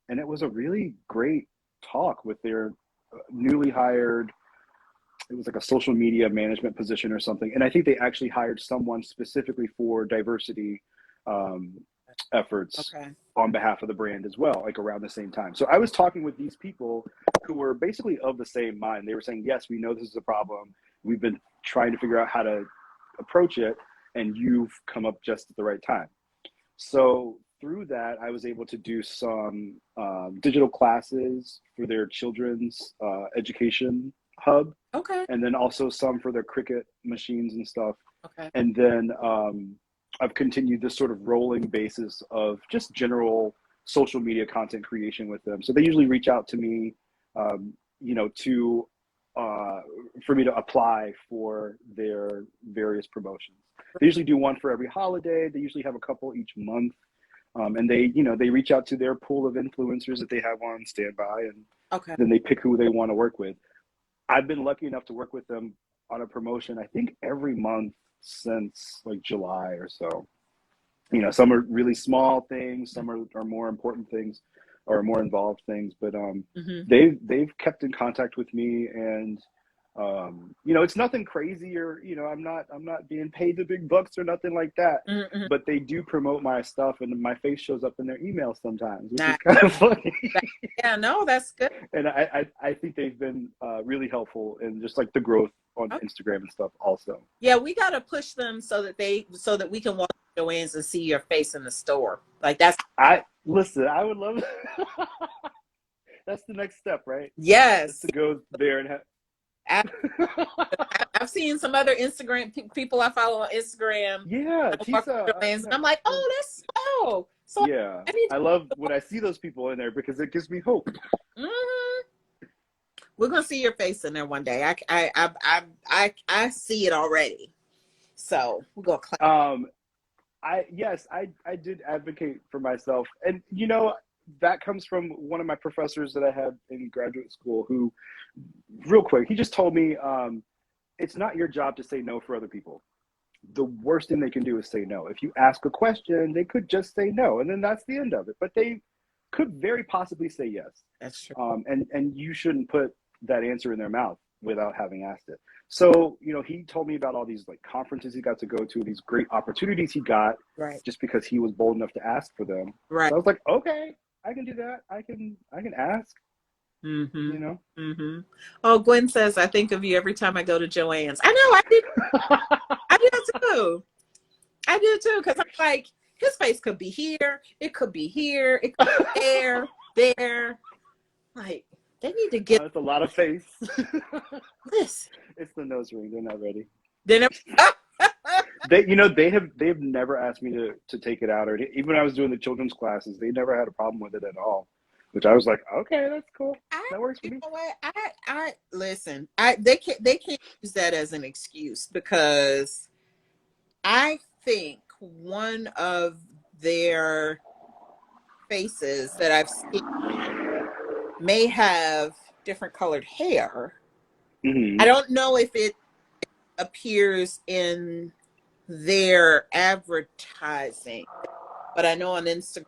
it was a really great talk with their newly hired. It was like a social media management position or something. And I think they actually hired someone specifically for diversity efforts on behalf of the brand as well, like around the same time. So I was talking with these people who were basically of the same mind. They were saying, yes, we know this is a problem. We've been trying to figure out how to approach it, and you've come up just at the right time. So through that, I was able to do some digital classes for their children's education hub. Okay. And then also some for their Cricut machines and stuff. Okay. And then I've continued this sort of rolling basis of just general social media content creation with them. So they usually reach out to me, to for me to apply for their various promotions. They usually do one for every holiday. They usually have a couple each month, and they reach out to their pool of influencers that they have on standby, and then they pick who they want to work with. I've been lucky enough to work with them on a promotion, I think every month since like July or so. Some are really small things, some are more important things or more involved things, but they've kept in contact with me, and it's nothing crazy, or I'm not being paid the big bucks or nothing like that. But they do promote my stuff, and my face shows up in their emails sometimes, which is kind of funny. Yeah, no, that's good. And I think they've been really helpful in just like the growth on Instagram and stuff also. Yeah, we got to push them so that we can walk to Joanne's and see your face in the store. Like I would love it. That's the next step, right? Yes. Just to go there and I've seen some other Instagram people I follow on Instagram. Yeah, and I'm like, so yeah. I love when I see those people in there because it gives me hope. We're gonna see your face in there one day. I see it already. So we're gonna clap. I did advocate for myself, and that comes from one of my professors that I had in graduate school, who, real quick, he just told me, it's not your job to say no for other people. The worst thing they can do is say no. If you ask a question, they could just say no, and then that's the end of it. But they could very possibly say yes. That's true. And you shouldn't put that answer in their mouth without having asked it. So, he told me about all these like conferences he got to go to, these great opportunities he got, just because he was bold enough to ask for them. Right. So I was like, okay, I can do that. I can ask. Oh, Gwen says, I think of you every time I go to Joanne's. I know, I did. I do too. I do too, because I'm like, his face could be here. It could be here. It could be there. Like, they need to get. It's a lot of face. Listen. It's the nose ring. They're not ready. They have never asked me to take it out, or even when I was doing the children's classes, they never had a problem with it at all. Which I was like, okay, that's cool. That works for You me. know what? I listen. They can't use that as an excuse because I think one of their faces that I've seen may have different colored hair. I Hmm. don't know if it appears in their advertising, but I know on Instagram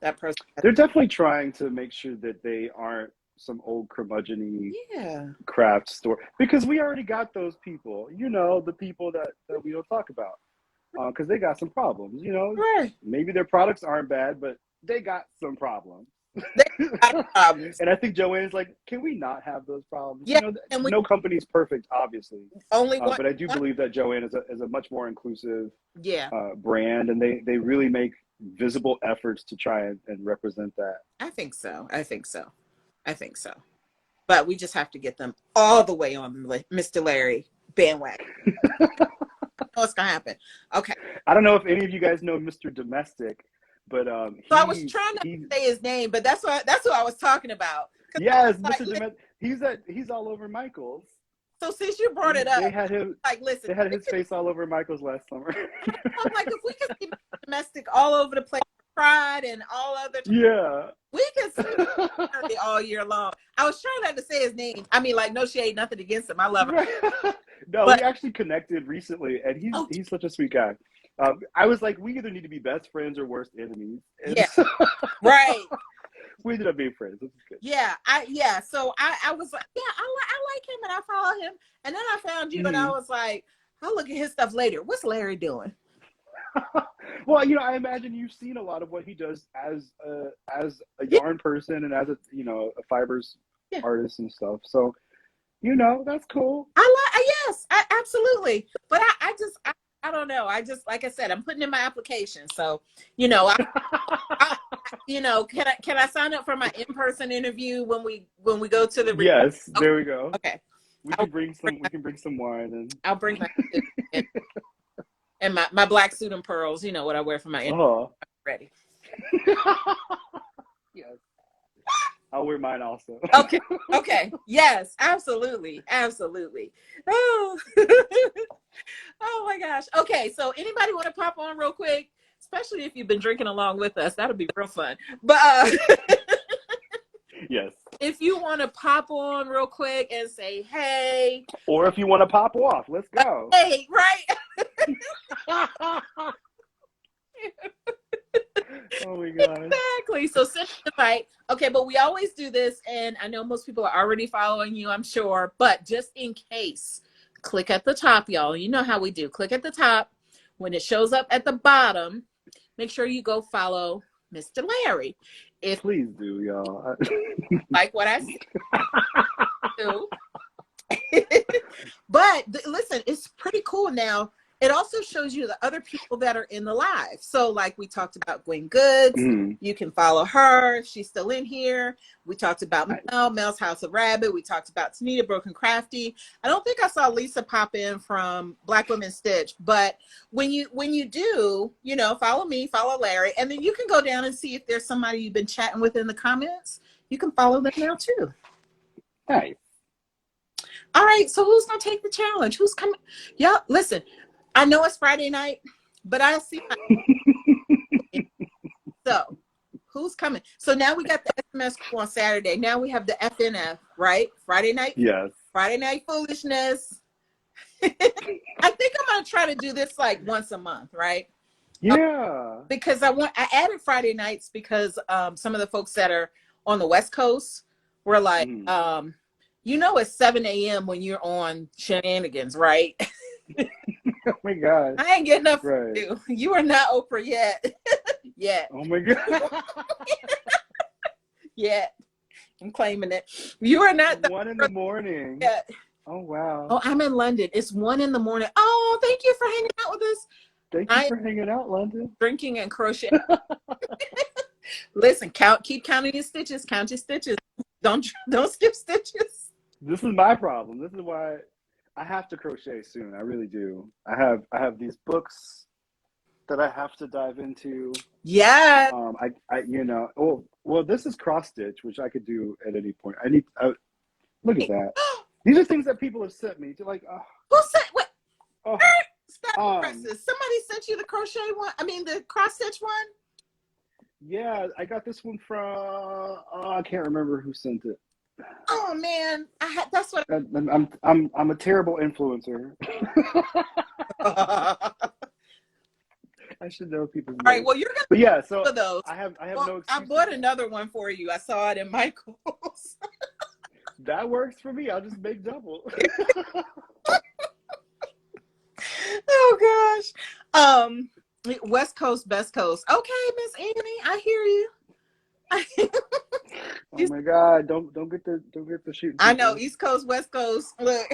that person. They're definitely trying to make sure that they aren't some old curmudgeon-y Yeah, craft store, because we already got those people. The people that we don't talk about, because they got some problems. right. Maybe their products aren't bad, but they got some problems. They got problems. And I think Joanne's like, can we not have those problems? Yeah, and we No company's perfect, obviously, only want but I do one. believe that Joanne is a much more inclusive Yeah, brand, and they really make visible efforts to try and represent that. I think so. I think so. I think so. But we just have to get them all the way on the Mister Larrie bandwagon. What's gonna happen? Okay. I don't know if any of you guys know Mr. Domestic, but So I was trying to say his name, but that's who I was talking about. yes, Like, Mr. Domestic. He's all over Michael's. so since you brought it up, They had him. like, listen, They had his face all over Michael's last summer. I'm like, if we can see Domestic all over the place, Pride and all other, Yeah. we can see Larry all year long. I was trying not to say his name. I mean, like, no shade, nothing against him. I love him. Right. No, But we actually connected recently, and oh, he's such a sweet guy. I was like, we either need to be best friends or worst enemies. And yeah, so right. we ended up being friends. This is good. Yeah, so I was like, yeah, I like him and I follow him. And then I found you and I Mhm. was like, I'll look at his stuff later. What's Larry doing? Well, I imagine you've seen a lot of what he does as a Yeah, yarn person and as a fibers yeah. artist and stuff. So, that's cool. Yes, absolutely. But I don't know. I just, like I said, I'm putting in my application. So, I can I sign up for my in-person interview when we go to the Yes, okay, there we go. okay. We can bring some wine and I'll bring my and my black suit and pearls, what I wear for my interview. oh. Ready. Yes. I'll wear mine also. Okay. Yes, absolutely. Oh. Oh my gosh. Okay, so anybody want to pop on real quick? Especially if you've been drinking along with us. That'll be real fun. But Yes. if you want to pop on real quick and say, hey. Or if you want to pop off, let's go. Hey, right? Oh my gosh. Exactly. So send an invite. Okay, but we always do this, and I know most people are already following you, I'm sure, but just in case, click at the top, y'all. You know how we do. Click at the top. When it shows up at the bottom, make sure you go follow Mister Larrie. If Please do, y'all. like what I do. But listen, it's pretty cool now. It also shows you the other people that are in the live. So like we talked about Gwen Goods. Mhm. You can follow her. She's still in here. We talked about Mel's House of Rabbit. We talked about Tanita Broken Crafty. I don't think I saw Lisa pop in from Black Women Stitch. But when you do, follow me, follow Larrie. And then you can go down and see if there's somebody you've been chatting with in the comments. You can follow them now too. Nice. All right, so who's gonna take the challenge? Who's coming? Yeah, listen, I know it's Friday night, but I see so who's coming? So now we got the SMS crew on Saturday. Now we have the FNF, right? Friday night Foolishness. I think I'm gonna try to do this like once a month, right? Yeah. Because I added Friday nights because some of the folks that are on the West Coast were like, it's 7 a.m. when you're on shenanigans, right? Oh my gosh. I ain't getting enough Right. for you. You are not Oprah yet. Yet. Oh my god. Yet. I'm claiming it. You are not the 1 in the morning. yet. Oh wow. Oh, I'm in London. It's 1 in the morning. Oh, thank you for hanging out with us. Thank you for hanging out, London. Drinking and crochet. Listen, keep counting your stitches. Count your stitches. Don't skip stitches. This is my problem. This is why I have to crochet soon. I really do. I have these books that I have to dive into. Yeah. Well, this is cross stitch, which I could do at any point. Look at that. These are things that people have sent me to, like, Who said what? oh, Stop presses. Somebody sent you the crochet one. I mean the cross stitch one. yeah, I got this one from, I can't remember who sent it. Oh man, that's what. I'm a terrible influencer. All I should know people's names. right. Well, you're gonna. But yeah, so Of those. I have Well, no I excuse. bought another one for you. I saw it in Michael's. That works for me. I'll just make double. Oh gosh. West Coast, best coast. Okay, Miss Annie, I hear you. Oh my God! Don't get the shooting. I know, East Coast, West Coast. Look.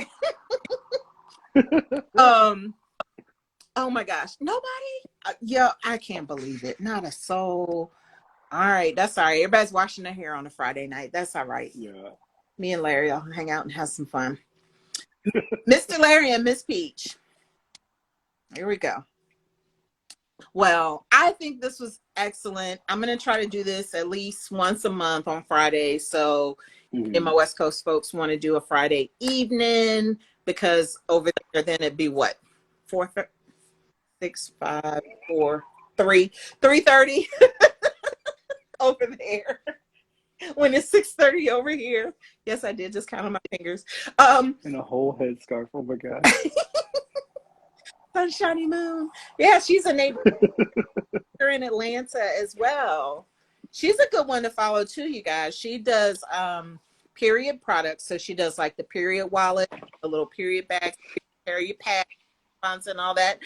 Oh my gosh. Nobody? Yeah, I can't believe it. Not a soul. All right, that's all right. Everybody's washing their hair on a Friday night. That's all right. Yeah. Me and Larry will hang out and have some fun. Mr. Larrie and Miss Peach. Here we go. Well, I think this was excellent. I'm going to try to do this at least once a month on Friday. So, and my West Coast folks want to do a Friday evening, because over there, then it'd be what? 4, 6, 5, 4, 3, 3:30 over there. When it's 6:30 over here. Yes, I did just count on my fingers. And a whole headscarf. Oh my God. Sunshiny Moon. Yeah, she's a neighbor in Atlanta as well. She's a good one to follow too, you guys. She does period products. So she does like the period wallet, the little period bags, period pads, and all that.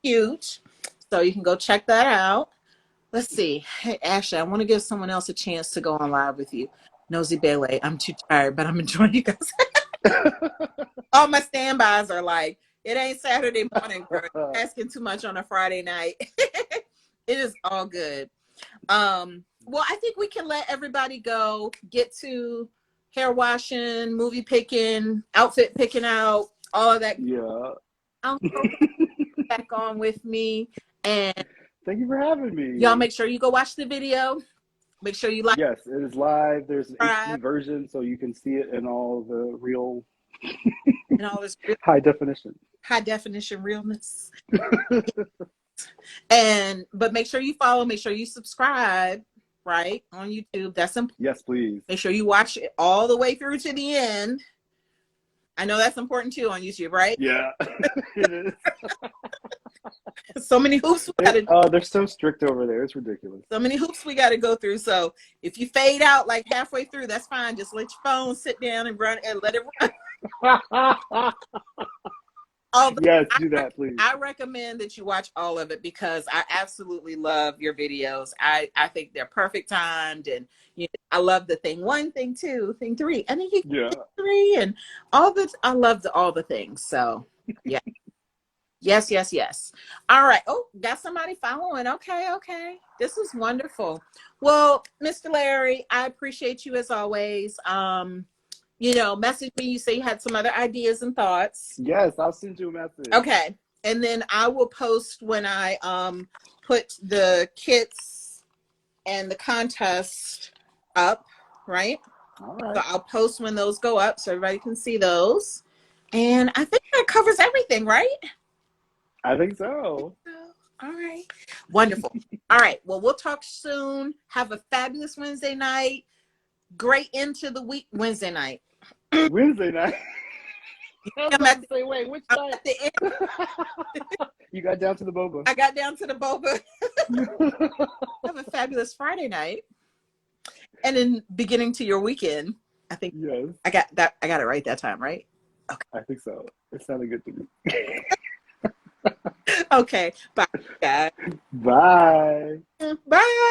Huge. So you can go check that out. Let's see. Hey, Ashley, I want to give someone else a chance to go on live with you. Nosy Bailey, I'm too tired, but I'm enjoying you guys. All my standbys are like, it ain't Saturday morning, girl. Asking too much on a Friday night. It is all good. Well, I think we can let everybody go, get to hair washing, movie picking, outfit picking out, all of that. Yeah. I'll go back on with me. And thank you for having me. Y'all make sure you go watch the video. Make sure you like. Yes, it is live. There's an HD version, so you can see it in all the real and all this real, high definition realness. But make sure you follow, make sure you subscribe, right, on YouTube. That's important. Yes, please. Make sure you watch it all the way through to the end. I know that's important too on YouTube, right? Yeah, it is. So many hoops we gotta. Oh, they're so strict over there. It's ridiculous. So many hoops we got to go through. So if you fade out like halfway through, that's fine. Just let your phone sit down and run and let it run. Yes, do that, please. I recommend that you watch all of it because I absolutely love your videos. I think they're perfect timed, and I love the thing 1, thing 2, thing 3, and then you get 3 and all the. I love all the things. So yeah. Yes. All right. Oh, got somebody following. Okay. This is wonderful. Well, Mr. Larrie, I appreciate you as always. Message me. You say you had some other ideas and thoughts. Yes, I'll send you a message. Okay. And then I will post when I put the kits and the contest up, right? All right. So I'll post when those go up so everybody can see those. And I think that covers everything, right? I think so. All right. Wonderful. All right. Well, we'll talk soon. Have a fabulous Wednesday night. Great into the week. Wednesday night. Wednesday night. Wait, which night? At the end. You got down to the boba. I got down to the boba. Have a fabulous Friday night. And then beginning to your weekend. I think yes. I got it right that time, right? Okay. I think so. It sounded good to me. Okay. Bye, guys. Bye. Bye.